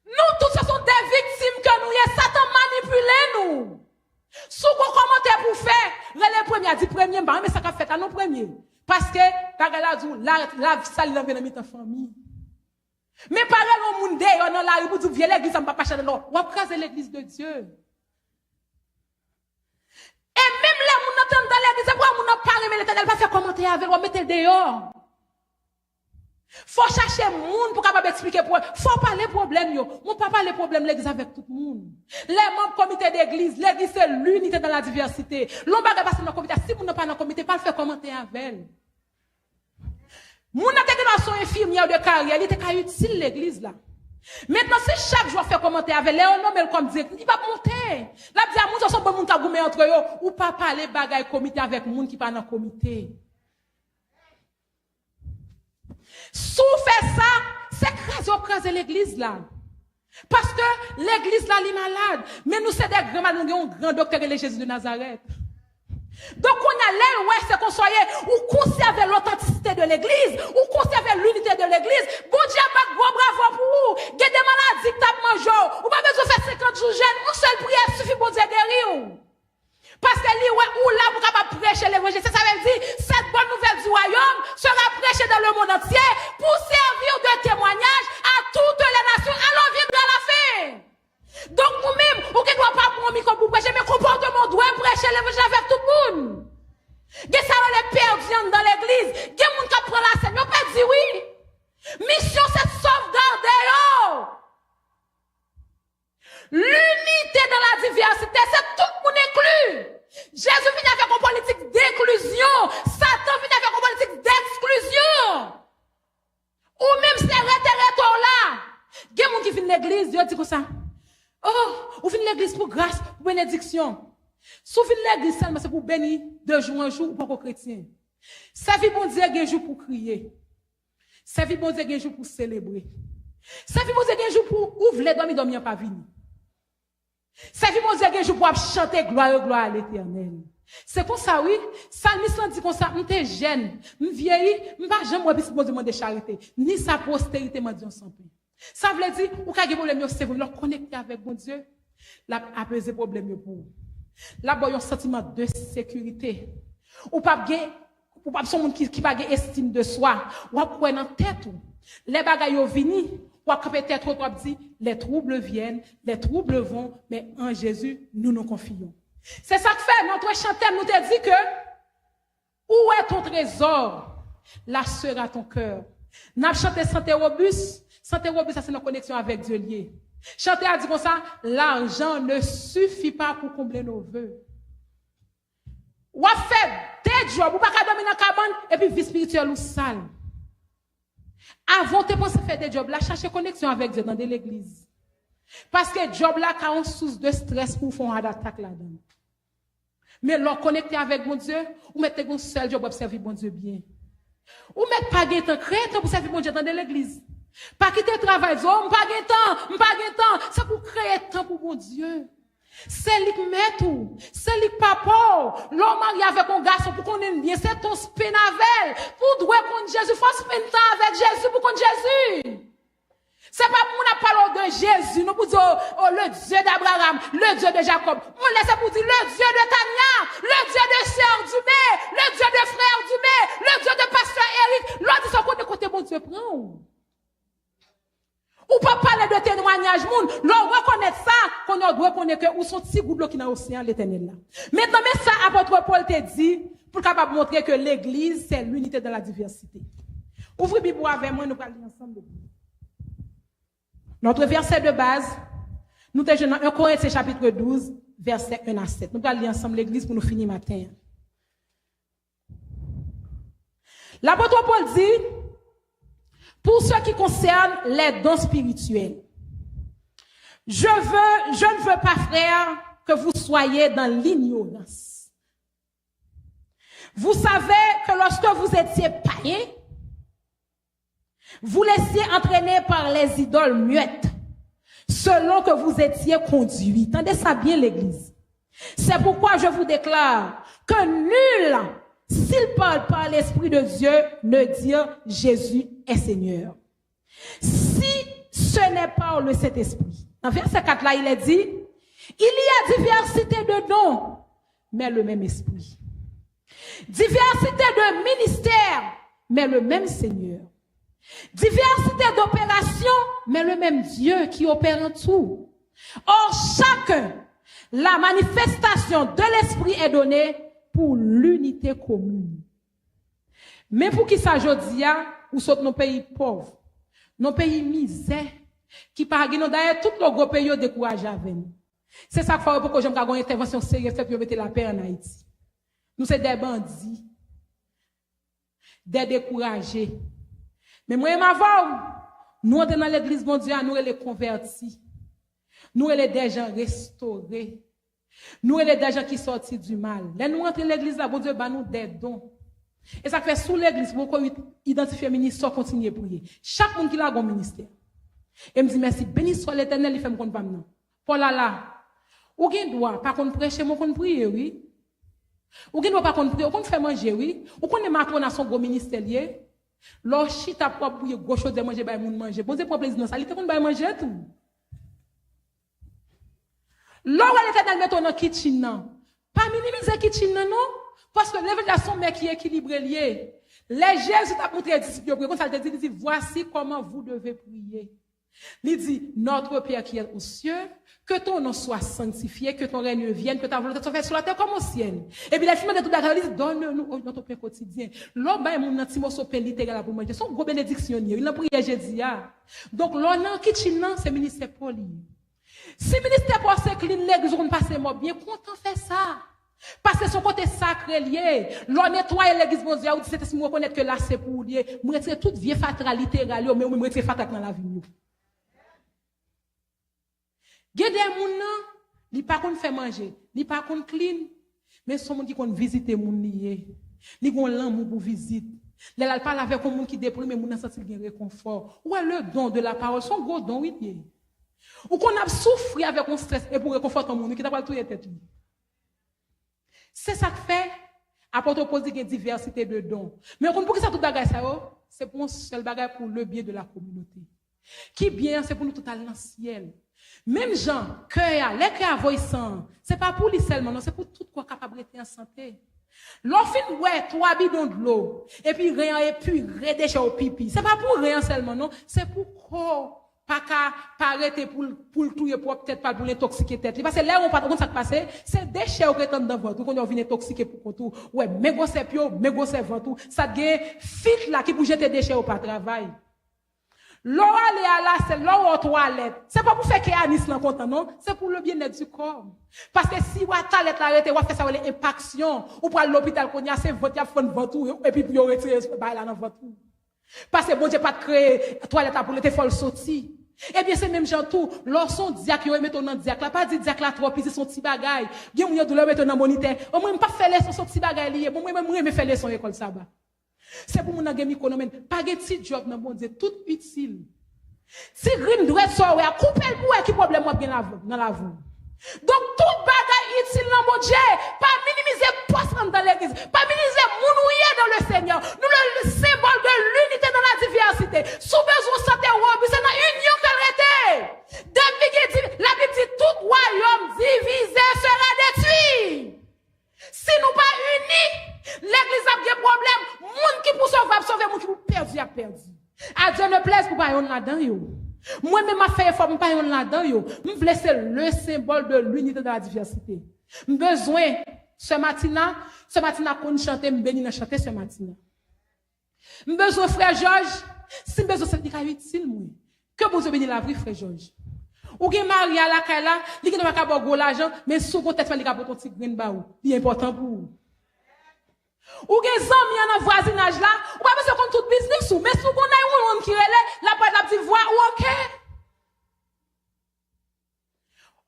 Nous tous, ce sont des victimes que nous, et Satan manipule nous. Sous vos commentaires pour faire, relais premier, dit premier, mais ça qu'a fait à non premier. Parce que, la salle dans une famille. Mais par exemple, au monde, on a la rue pour dire, l'église, on ne va pas chercher l'eau. On va craser l'église de Dieu. Et même là, on entend dans l'église, on n'a pas aimé l'éternel, pas faire commenter avec, on mettre dehors. Faut chercher monde pour capable expliquer pour faut parler problème yo on pas parler problème l'église avec tout le monde les membres comité d'église l'église c'est l'unité dans la diversité l'on pas passer dans comité si vous n'êtes pas dans comité pas faire commenter avec moun n'a été dans son infirmière de carrière il était utile l'église là maintenant si chaque jour fait commenter avec les on nomme comme dire il va monter là dire moun sont bon moun ka goumer entre eux ou pas parler bagaille comité avec moun qui pas dans comité. Si vous faites ça, c'est craser l'église là. Parce que l'église là, elle est malade. Mais nous, c'est des grands malades, nous avons un grand docteur, le Jésus de Nazareth. Donc, on a l'air, ouais, c'est qu'on soit, ou conserver l'authenticité de l'église, ou conserver l'unité de l'église. Bon Dieu, pas gros bravo pour vous. Il y a des maladies qui tapent manger. Ou pas besoin de faire 50 jours jeûne. Une seule prière suffit pour Dieu guérir. Parce que lui, ouais, ou là, vous capable prêcher l'évangile. Ça veut dire, cette bonne nouvelle du royaume sera prêchée dans le monde entier pour servir de témoignage à toutes les nations. Alors, viendra la fin. Donc, nous-mêmes, on ne doit pas prendre un micro pour prêcher, mais comportement doit prêcher l'évangile avec tout le monde. Que ça va les perdre dans l'église. Que les gens qui prennent la scène, on peut dire oui. Mission, c'est de sauvegarder. L'unité dans la diversité, c'est tout le monde inclus. Jésus vient avec une politique d'inclusion. Satan vient avec une politique d'exclusion. Ou même c'est rétérétor là. Il y a des gens qui viennent de l'église, ils disent comme ça. Oh, vous venez de l'église pour grâce, pour bénédiction. Si vous venez de l'église seulement, c'est pour bénir de jour en jour ou pour chrétien. Ça vit bon Dieu un jour pour crier. Ça vit bon Dieu un jour pour célébrer. Ça vit bon Dieu un jour pour ouvrir les dormir pas venir. Ça fait mon Dieu que je peux chanter gloire à l'éternel. C'est comme ça, oui. Salmiste dit comme ça, m'te jeune, m'vieilli, m'pas jamais moi bis bon de charité, ni sa postérité m'a dit ensemble. Ça veut dire, ou ka gen problème c'est vous leur connecter avec bon Dieu, la apaiser problème pour. Là boy un sentiment de sécurité. Ou pas son monde qui pas estime de soi, ou quoi dans tête ou. Les bagailles yo vini, ou peut-être trop dit, les troubles viennent, les troubles vont, mais en Jésus, nous nous confions. C'est ça que fait notre chanteur nous te dit que où est ton trésor? Là sera ton cœur. N'a chanté santé robuste, ça c'est notre connexion avec Dieu lié. Chanteur a dit comme ça, l'argent ne suffit pas pour combler nos vœux. Ou a fait des jobs, ou pas qu'à dormir dans la cabane, et puis vie spirituelle ou sale. Avant de penser faire des jobs là, chercher connexion avec Dieu dans l'église. Parce que job là, quand on source de stress pour faire une attaque là-dedans. Mais leur connecter avec mon Dieu, ou mettre un seul job pour servir mon Dieu bien. Ou mettre pas de temps, créer temps pour servir mon Dieu dans l'église. Pas quitter le travail, pas de temps, c'est pour créer temps pour mon Dieu. C'est lui qui met tout. C'est lui qui papa. L'homme marié avec un garçon pour qu'on aime bien. C'est ton spénavel. Pour douer contre Jésus. Faut spéner temps avec Jésus pour contre Jésus. C'est pas pour nous parler de Jésus. Nous pour dire, oh, le Dieu d'Abraham, le Dieu de Jacob. On laisse pour dire le Dieu de Tania, le Dieu de Sœur Dumé, le Dieu de Frère Dumé, le Dieu de Pasteur Eric. L'autre dit, son côté, bon Dieu prend. Ou pas parler de témoignage, moun. L'on reconnaît ça, qu'on doit connaître que où sont petits gouttes qui dans l'océan, l'éternel là. Maintenant, mais ça, apôtre Paul te dit, pour capable montrer que l'église, c'est l'unité dans la diversité. Ouvrez Bible avec moi, nous allons lire ensemble. Notre verset de base, nous sommes dans 1 Corinthiens chapitre 12, verset 1 à 7. Nous allons lire ensemble l'église pour nous finir matin. L'apôtre Paul dit, pour ce qui concerne les dons spirituels, je ne veux pas, frère, que vous soyez dans l'ignorance. Vous savez que lorsque vous étiez païens, vous laissiez entraîner par les idoles muettes, selon que vous étiez conduits. Tendez ça bien, l'église. C'est pourquoi je vous déclare que nul, s'il parle par l'Esprit de Dieu, ne dit Jésus est Seigneur. Si ce n'est pas le Saint-Esprit. Dans verset 4 là, il est dit, il y a diversité de dons, mais le même Esprit. Diversité de ministères, mais le même Seigneur. Diversité d'opérations, mais le même Dieu qui opère en tout. Or, chacun, la manifestation de l'Esprit est donnée pour l'unité commune. Mais pour qui ça, je dis, ou sont nos pays pauvres, nos pays misères, qui par d'ailleurs, tout le gros pays découragé avec nous. C'est ça qu'il faut pour que j'aime une intervention sérieuse pour mettre la paix en Haïti. Nous, c'est des bandits, des découragés. Mais moi et ma femme, nous entrons dans l'église mondiale, nous les convertis. Nous les des gens restaurés. Nous les des gens qui sortent du mal. Là, nous rentrons dans l'église, là, bon Dieu, bah, nous des dons. Et ça fait sous l'église, pour qu'on identifie le ministère, continuer à prier. Chaque monde qui a un ministère. Et me dit merci, béni soit l'Éternel, il fait me compte pas maintenant. Paul là. Ou gen droit, pas qu'on prêcher, mais qu'on prie, oui. Ou gen droit, pas qu'on prie, ou qu'on fait manger, oui. Ou qu'on est matron à son gros ministère, lié. L'or chita pour bouiller gauche de manger, bah, moun manger. Bon, c'est pas plaisir, non, ça, il te qu'on va manger tout. L'or, l'Éternel, met dans kitchen, non. Pas minimiser kitchen, non. Parce que l'évangile mec qui est équilibré lié. Les Jésus t'a montré les disciples, comme ça, il dit, voici comment vous devez prier. Il dit, notre Père qui est aux cieux, que ton nom soit sanctifié, que ton règne vienne, que ta volonté soit faite sur la terre comme au ciel. Et puis, la fille de tout d'accord, il dit, donne-nous notre pain quotidien. L'homme, mon antimo so pain littéral pour manger. Son gros bénédictionnaire. Il n'a prié jeudi, donc, l'homme qui chine, c'est ministère poli. Si ministère pour s'incline, l'église, on passe mort bien, content fait ça. Parce que son côté sacré lié, l'on nettoie l'église mondiale, ou c'est me reconnaître que là c'est pour lié, me retirer toute vieille fatra littérale, mais me retirer fatra dans la vie. Gade moun nan, li pa kon fait manger, li pa kon clean, mais son monde qui kon visiter moun lié. Li gon l'amour pour visite. Là parle avec un monde qui déprime, moun nan senti gen réconfort. Ou le don de la parole, son gros don oui. Ou qu'on a souffri avec un stress et pour réconforter moun qui t'a pas tout tête. C'est ça que fait, apôtre pose une diversité de dons. Mais pour que ça tout bagage ça, c'est pour un seul bagage pour le bien de la communauté. Qui bien, c'est pour nous tout aller dans le ciel. Même gens, cœur, les cœurs voissants, c'est pas pour lui seulement, non, c'est pour tout quoi capable d'être en santé. L'enfin, ouais, 3 bidons de l'eau, et puis rien, et puis redécher au pipi. C'est pas pour rien seulement, non, c'est pour quoi? Pas qu'à arrêter pour le touiller, pour peut-être pas pour l'intoxiquer tête. Parce que là, on pas ça passe, c'est déchets qui sont dans votre, qu'on vient intoxiquer pour contour. Ouais, mais gros c'est pio, mais gros c'est ventou. Ça gagne fit là qui pour jeter déchets au pas travail. L'eau aller à là, c'est l'eau aux toilettes. C'est pas pour faire qu'il y a Anis là content, non? C'est pour le bien-être du corps. Parce que si vous avez arrêté, vous faites ça, les impactions, ou pour l'hôpital, qu'on y a, c'est votre, y a fait ventou, et puis vous retirez ce bail là dans votre. Parce que bon Dieu pas créé toilette pour l'été folle sorti. Eh bien, c'est même gens tout, lorsqu'on diacre, yo metton dans diacre, là, pas dit diacre là trop, puis c'est son petit bagay. Bien, moun douleur metton dans moniteur. Au moins, pas faire leçon son petit bagay lié. Bon, moi, me faire leçon école ça ba. C'est pour moun nan gen économie, pas gen petit job nan bon Dieu, tout utile. Si green doit so, ouais, couper le bout, qui problème moi bien dans la vie. Donc, tout bagay utile dans mon Dieu, pas minimiser poste dans l'église, pas minimiser mounouiller dans le Seigneur. Nous, le symbole de l'unité dans la diversité. Sous besoin de santé, c'est dans l'union qu'elle était. La Bible dit, tout royaume divisé sera détruit. Si nous pas unis, l'église a des problèmes. Moun qui pour sauver, sauver, moun qui pour perdre, a perdu. À Dieu ne plaise pour pas yon là-dedans, yo. Moi-même, ma fait effort, pas yon là-dedans, yo. Je laisse le symbole de l'unité dans la diversité. Besoin, ce matin, qu'on chante, m'béni dans chanter ce matin. Besoin, frère Georges, si besoin, c'est utile, moi. Que bon Dieu bénisse la vie, frère Georges. Ou gen Maria la kala, li gen pas bo l'argent, mais sous côté fait li ka ton petit grain ba ou. Li important pour ou. Ou gen zami en voisinage là, ou pas besoin qu'on tout business ou, mais sous qu'on a un monde qui relè, la petite voix ou OK.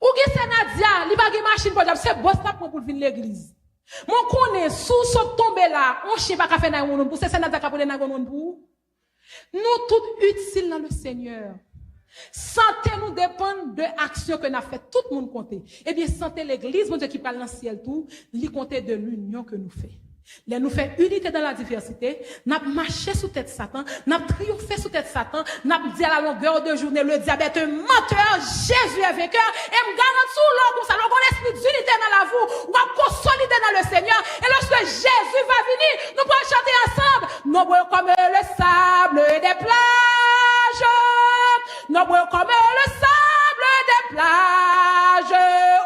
Ou gen Senadia, li pa gen machine pour c'est boss tap pour venir l'église. Mon connaît sous saute tomber là, on chien pas ka faire nan monde pour c'est Senadia ka pour nan monde pour. Nous tout utiles dans le Seigneur. Santé nous dépend de l'action que nous avons fait, tout le monde compte. Eh bien, santé l'église, mon Dieu qui parle dans le ciel tout, lui compter de l'union que nous faisons. Là, nous faisons unité dans la diversité, nous avons marché sous tête Satan, nous avons triomphé sous tête Satan, nous avons dit à la longueur de journée, le diabète menteur, Jésus est vainqueur, et me garantit l'eau comme ça, l'esprit d'unité dans la vous, ou à consolider dans le Seigneur. Et lorsque Jésus va venir, nous pourrons chanter ensemble. Nombreux comme le sable des plages. Nombreux comme le sable des plages.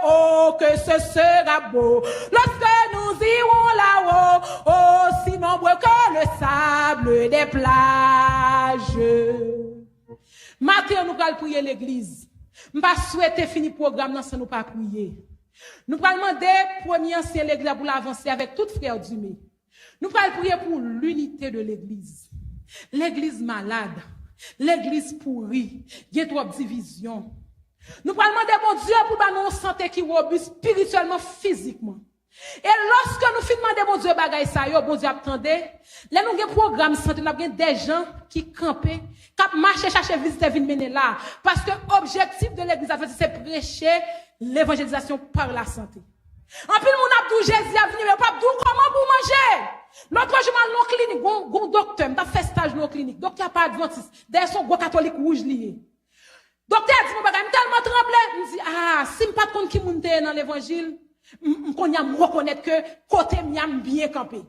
Oh, que ce sera beau lorsque nous irons là-haut. Aussi nombreux que le sable des plages. Matin, nous allons prier l'église. Je ne vais pas souhaiter finir le programme sans nous pas prier. Nous allons demander premier ancien l'église pour l'avancer avec tout frère d'humé. Nous allons prier pour l'unité de l'église. L'église malade, l'église pourrie, il y a trop de divisions. Nous allons demander bon Dieu pour nous une santé qui est robuste spirituellement, physiquement. Et lorsque nous demandons bon Dieu bagaille ça yo, bon Dieu attendez, là nous avons un programme santé, nous avons des gens qui campent, qui marchent chercher visiter venir mener là parce que l'objectif de l'église c'est prêcher l'évangélisation par la santé. En plus mon abdou Jésus a venu mais pas abdou comment pour manger. L'autre jour dans nos clinique, gon docteur, m'a fait stage dans nos clinique. Docteur pas adventiste, derrière son gros catholique rouge lié. Docteur dit mon bagage tellement tremblé, me dit si me pas compte qui monte dans l'évangile qu'on y a reconnaître que côté miam bien campé.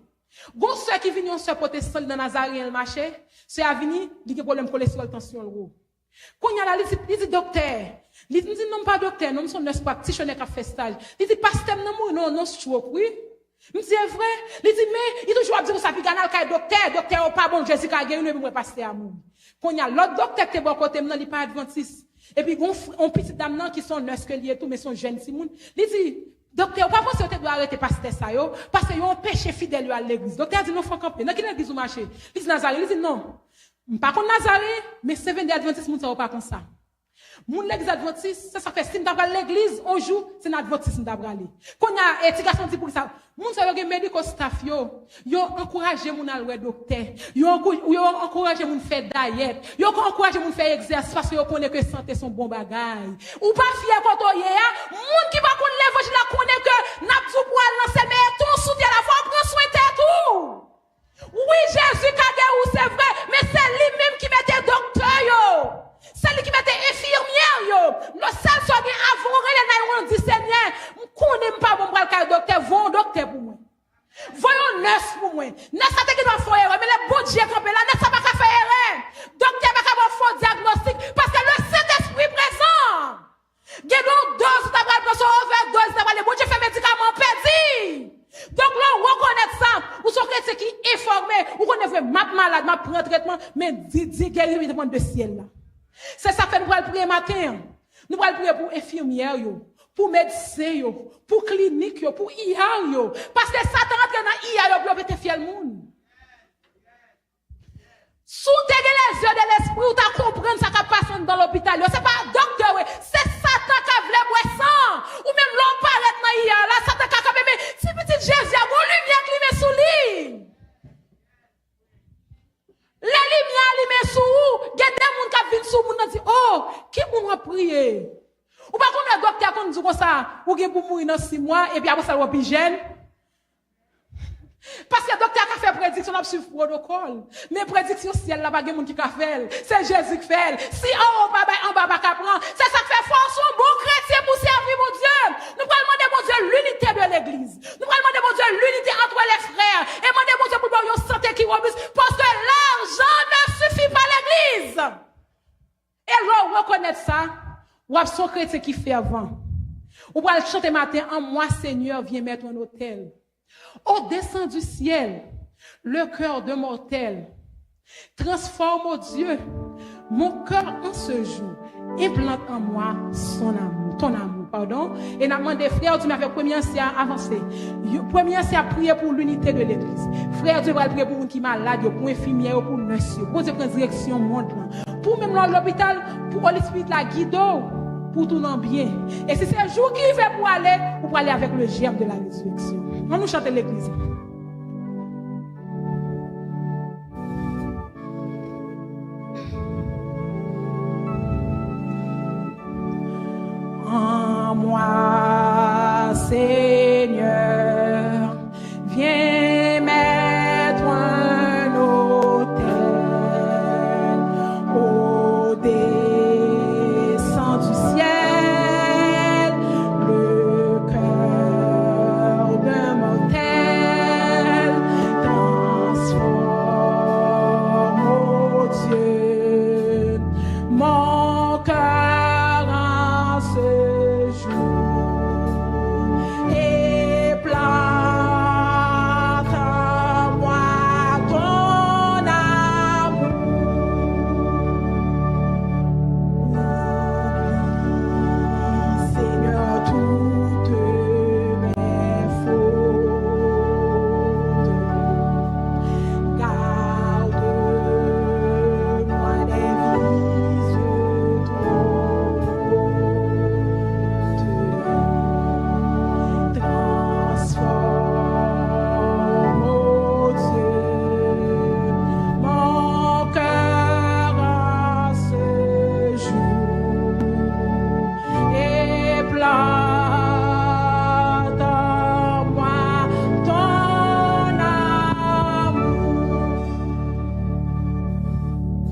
Gon ceux qui viennent se protestant dans Nazareth le marché, c'est à venir, il y a problème cholestérol tension le qu'on y a là il dit docteur, il dit non pas docteur, non son nurse practitioner qui fait stage. Il dit pasteur non stroke oui. Me dit vrai, il dit mais il toujours dire ça puis canal kay docteur pas bon Jésus ka guéri nous pasteur amour. Qu'on y a l'autre docteur qui est bon côté non il pas adventiste. Et puis on petite dame nan qui sont nurse que lié tout mais son jeune Simon, il dit docteur, pas penser que tu dois arrêter pasteur ça yo parce que yon péché fidèle à l'église. Docteur dit non faut camper. Dans quelle église ou marché? Il dit Nazareth, il dit non. Pas contre Nazareth, mais c'est venu adventiste moun ça pas comme ça. Moun l'église adventiste, ça fait si m'dabra l'église un jour, c'est adventiste m'dabra aller. Qu'on a éducation dit pour ça. Moun ça yo médico staff yo encourager moun à le docteur. Yo encourager moun faire diète. Yo encourager moun faire exercice parce que yo connaît que santé son bon bagage. Ou pas fier quand on y est, moun qui pas connaît l'évangile la connaît que n'a tout pour lancer mais tout soutien la foi prend soin de tout. Oui, Jésus ou c'est vrai, mais c'est lui-même qui mettait docteur yo. C'est lui qui mettait infirmière yo. Le seul soit bien avant rien on dit Seigneur, m'connais pas bon bral ka docteur, vont docteur pour moi. Voyons nurse pour moi. Nurse ça qui doit faire erreur, mais le bon Dieu campé là, nurse ça pas faire erreur. Docteur pas avoir faux diagnostic parce que le Saint-Esprit présent. Gédon dose ta bral prendre overdose, ta bral bon Dieu fait médicament perdu. Donc là, on reconnaît ça, ou sont chrétiens qui est formé, ou qu'on est vraiment malade, m'a prendre traitement, mais dit guérir il demande de ciel là. C'est ça fait nous allons prier matin. Nous allons prier pour infirmières pour médecins pour clinique pour IA parce que Satan rentre dans IA pour mettre fiel monde. Sous les yeux de l'esprit ou ta comprendre ça qui passe dans l'hôpital, c'est pas docteur, c'est Satan qui a voulu boire sang ou même l'homme paraît dans IA là Satan qui a même si petit Jésus a bon lumière qui met sous lui. Les lumières li met sous, il y a des gens qui viennent sous moun dit oh, qui moun va prier. Ou pas qu'on le docteur qu'on dit comme ça, ou gen pour mourir dans 6 mois et puis après ça va hygiène. Parce que le docteur a fait prédiction n'a suivre protocole. Mais prédiction ciel là pas gen moun qui ka fait, c'est Jésus qui fait. Si en bas pas prendre, c'est ça fait force un bon chrétien pour servir mon Dieu. Nous allons demander mon Dieu l'unité de l'église. Nous allons demander mon Dieu l'unité entre les frères et demander mon Dieu pour avoir une santé qui robuste parce que l'argent ne suffit pas à l'église. Et là reconnaître ça, ou son chrétien qui fait avant. Ou va chanter matin en moi Seigneur viens mettre un autel. Au descend du ciel, le cœur de mortel. Transforme, oh Dieu, mon cœur en ce jour. Implante en moi son amour, ton amour, pardon. Et n'a demandé, frère, tu m'avais premier ancien avancé. Premier ancien prier pour l'unité de l'église. Frère, tu vas prier pour les qui malade, pour infirmière, pour nurse, pour Dieu prendre direction monde là. Pour même dans l'hôpital, pour l'esprit la guide, pour tout le bien. Et si c'est un jour qui fait pour aller avec le germe de la résurrection. On nous chante l'église. En moi, Seigneur, viens mettre un autel au descend du ciel, le cœur d'un mortel.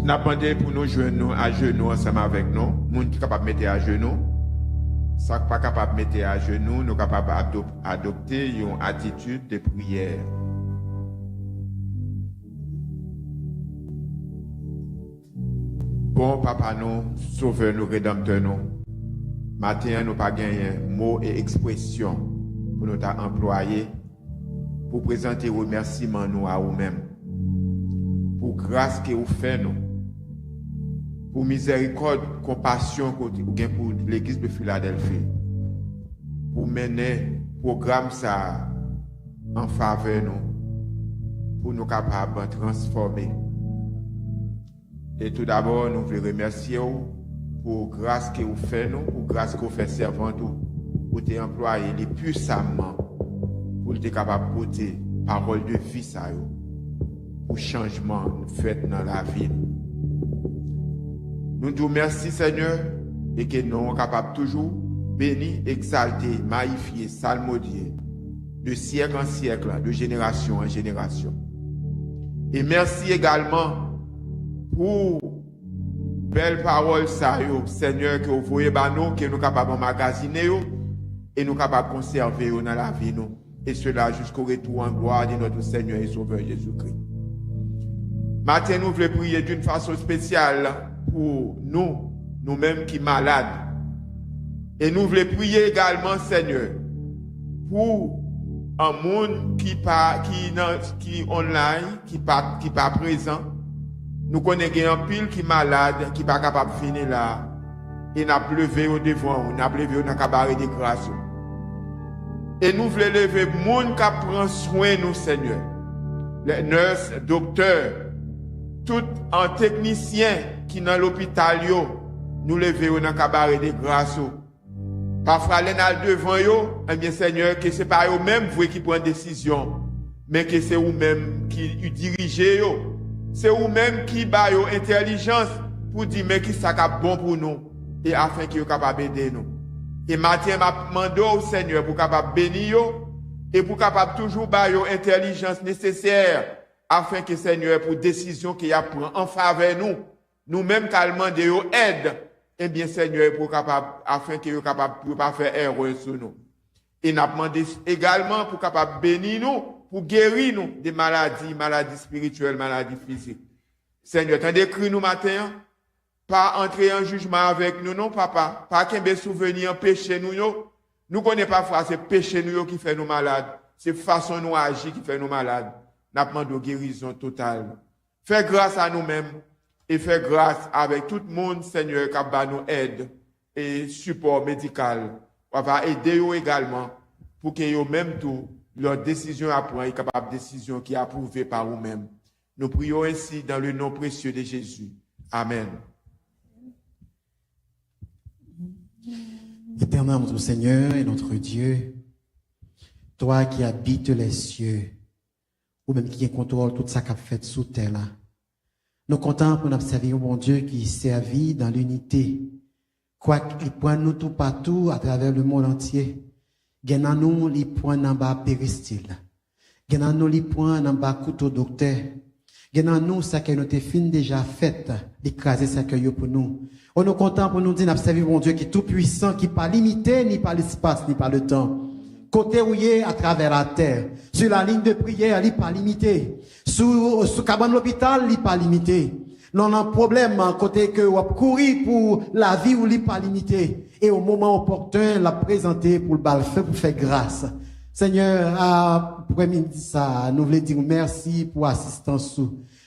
N'a demandé pour nous joindre à genoux ensemble avec nous. Monde qui capable mettre à genoux. Ça pas capable mettre à genoux, nous capable adopter une attitude de prière. Bon papa nous, sauveur nous, rédempteur nous. Matin nous pas gagné mots et expressions pour nous employer pour présenter remerciements nous à vous-même. Pour grâce que vous faites nous. Pour miséricorde, compassion que vous avez pour l'église de Philadelphie. Pour mener programme ça en faveur nous. Pour nous capables de transformer. Et tout d'abord, nous voulons remercier vous pour grâce que vous faites nous, pour grâce que vous faites servant nous, pour vous employer les puissamment, pour être capable de porter parole de vie ça yo, pour changement fait dans la vie. Nous disons merci Seigneur et que nous sommes capables toujours bénir, exalter, magnifier, salmodier de siècle en siècle, de génération en génération. Et merci également pour belle parole ça yo, Seigneur, que vous voyez nous, que nous sommes capables d'emmagasiner et nous sommes capables de conserver dans la vie nous. Et cela jusqu'au retour en gloire de notre Seigneur et Sauveur Jésus-Christ. Matin, nous voulons prier d'une façon spéciale pour nous-mêmes qui sommes malades. Et nous voulons prier également, Seigneur, pour un monde qui online, qui pas présent. Nous connaissons un pile qui est malade, qui n'est pas capable de finir là. Et nous avons levé au devant, nous avons levé dans le cabaret de grâce. Et nous voulons lever le monde qui prend soin de nous, Seigneur. Les nurses, docteurs, tout un technicien qui est dans l'hôpital, nous levons dans le cabaret de grâce. Parfois, les gens devant eux, eh bien, Seigneur, que ce n'est pas eux-mêmes qui prennent décision, mais que c'est eux-mêmes qui dirigent. C'est vous-même qui ba yo intelligence pour dire mais qui ça bon pour nous et afin qu'ils soient capables d'aider nous. Et matin m'a demandé au Seigneur pour capable bénir yo et pour capable toujours ba yo intelligence nécessaire afin que Seigneur pour décision qu'il a prend en faveur nous, nous-mêmes qu'à demander yo aide et bien Seigneur pour capable afin qu'ils soient capables pour pas faire erreur sur nous. Et n'a demandé également pour capable bénir nous pour guérir nous des maladies spirituelles, maladies physiques. Seigneur, t'as décrit nous matin, pas entrer en jugement avec nous, non, papa, pas qu'un bé souvenir péché nous, nous connaissons parfois c'est péché nous qui fait nous malades, c'est façon nous agir qui fait nous malades. N'a demandé guérison totale. Fais grâce à nous-mêmes et fais grâce avec tout le monde, Seigneur, qui va nous aide et support médical. On va aider eux également pour qu'ils aient même tout leur décision à prendre est capable de décision qui est approuvée par vous-même. Nous prions ainsi dans le nom précieux de Jésus. Amen. Éternel notre Seigneur et notre Dieu, toi qui habites les cieux, ou même qui contrôle tout ça qu'a fait sous terre là, nous comptons pour nous servir au bon Dieu qui servit dans l'unité, quoi qu'il prenne nous tout partout à travers le monde entier. Genan nous li point en bas péristyle. Genan nous li point en bas couteau docteur. Genan nous ça que nous te fin déjà fait, d'écraser ça que yo pour nous. On nous content pour nous dire n'a servi mon Dieu qui est tout puissant, qui pas limité ni par l'espace ni par le temps. Côté où il est à travers la terre, sur la ligne de prière, il pas limité. Sous cabane l'hôpital, il pas limité. Non, un problème, côté que vous courir pour la vie ou il pas limité. Et au moment opportun, la présenter pour le feu, pour faire grâce. Seigneur, pour midi ça, nous voulons dire merci pour l'assistance.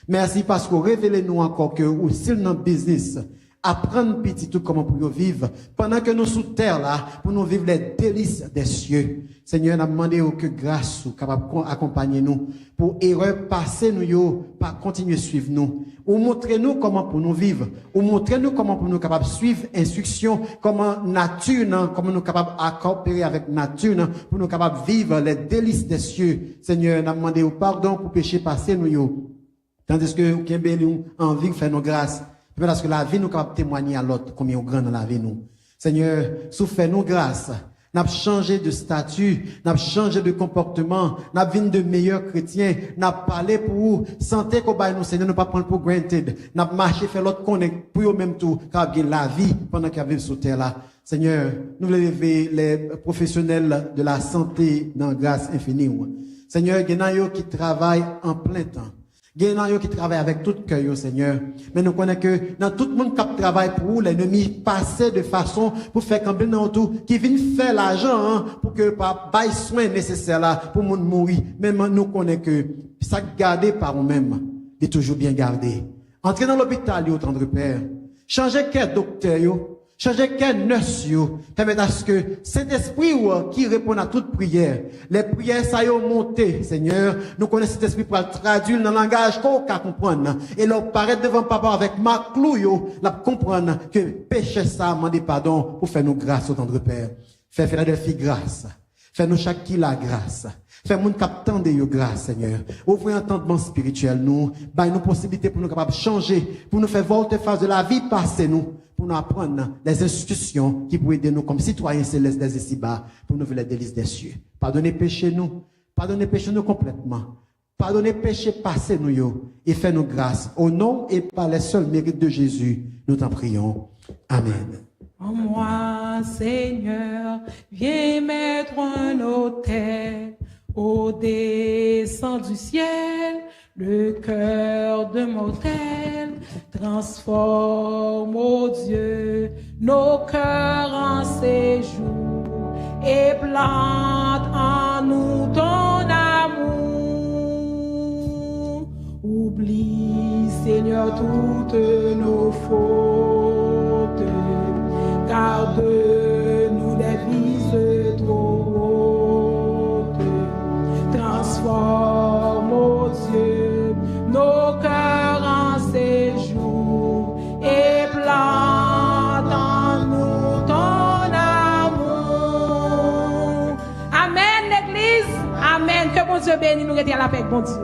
Merci parce que vous révélez nous encore que ou si notre business, apprendre petit tout comment pour vivre, pendant que nous sous terre là, pour nous vivre les délices des cieux. Seigneur, nous demandons que grâce ou capable accompagner nous, pour erreur passer nous yo, pas continuer suivre nous. Ou montrez-nous comment pour nous vivre, ou montrez-nous comment pour nous capable suivre instruction, comment nature, comment nous capable coopérer avec nature, pour nous capable vivre les délices des cieux. Seigneur, nous demandons pardon pour péché passer nous yo. Tandis que nous avons envie de faire nos grâces. Parce que la vie nous capable témoigner à l'autre combien on grand dans la vie nous. Seigneur, souffre nous grâce. N'a changé de statut, n'a changé de comportement, n'a vu de meilleurs chrétiens, n'a parlé pour vous, santé qu'on va nous Seigneur, ne pas prendre pour granted, n'a marché faire l'autre connect pour eux même tout, car bien la vie pendant qu'il vivent sur terre là. Seigneur, nous voulons lever les professionnels de la santé dans grâce infinie. Seigneur, il y en a qui travaillent en plein temps. Il y en a qui travaillent avec tout cœur, Seigneur. Mais nous connaissons que dans tout le monde qui travaille pour vous, l'ennemi passe de façon pour faire camper dans tout, qui vient faire l'argent pour que par bail soin nécessaire là pour monde mourir. Même nous connaissons que ça gardé par nous-mêmes, est toujours bien gardé. Entrez dans l'hôpital, au tendre Père. Changez quel docteur, changez quel nurse, permettez à ce que cet esprit qui répond à toute prière, les prières ça y est monté, Seigneur, nous connaissons cet esprit pour le traduire dans le langage qu'on peut comprendre, et leur paraître devant papa avec ma clou, la comprendre que péché ça, demander pardon pour faire nous grâce au tendre Père. Fais Philadelphie grâce. Fais-nous chaque qui la grâce. Fais-nous captant de grâce, Seigneur. Ouvrez un entendement spirituel, nous. Baille nous possibilités pour nous capables de changer, pour nous faire volte-face de la vie passée, nous. Pour nous apprendre les institutions qui pourraient aider nous comme citoyens célestes des ici-bas, pour nous faire les délices des cieux. Pardonnez péché nous. Pardonnez péché nous complètement. Pardonnez péché passé nous, et fais-nous grâce. Au nom et par les seuls mérites de Jésus, nous t'en prions. Amen. En moi, Seigneur, viens mettre un autel au descend du ciel, le cœur de mortel. Transforme, ô Dieu, nos cœurs en séjour et plante en nous ton amour. Oublie, Seigneur, toutes nos fautes. Garde-nous des vices trop hautes. Transforme, ô Dieu, nos cœurs en séjour et plante en nous ton amour. Amen, l'Église. Amen. Que bon Dieu bénisse nous, retiens la paix, bon Dieu.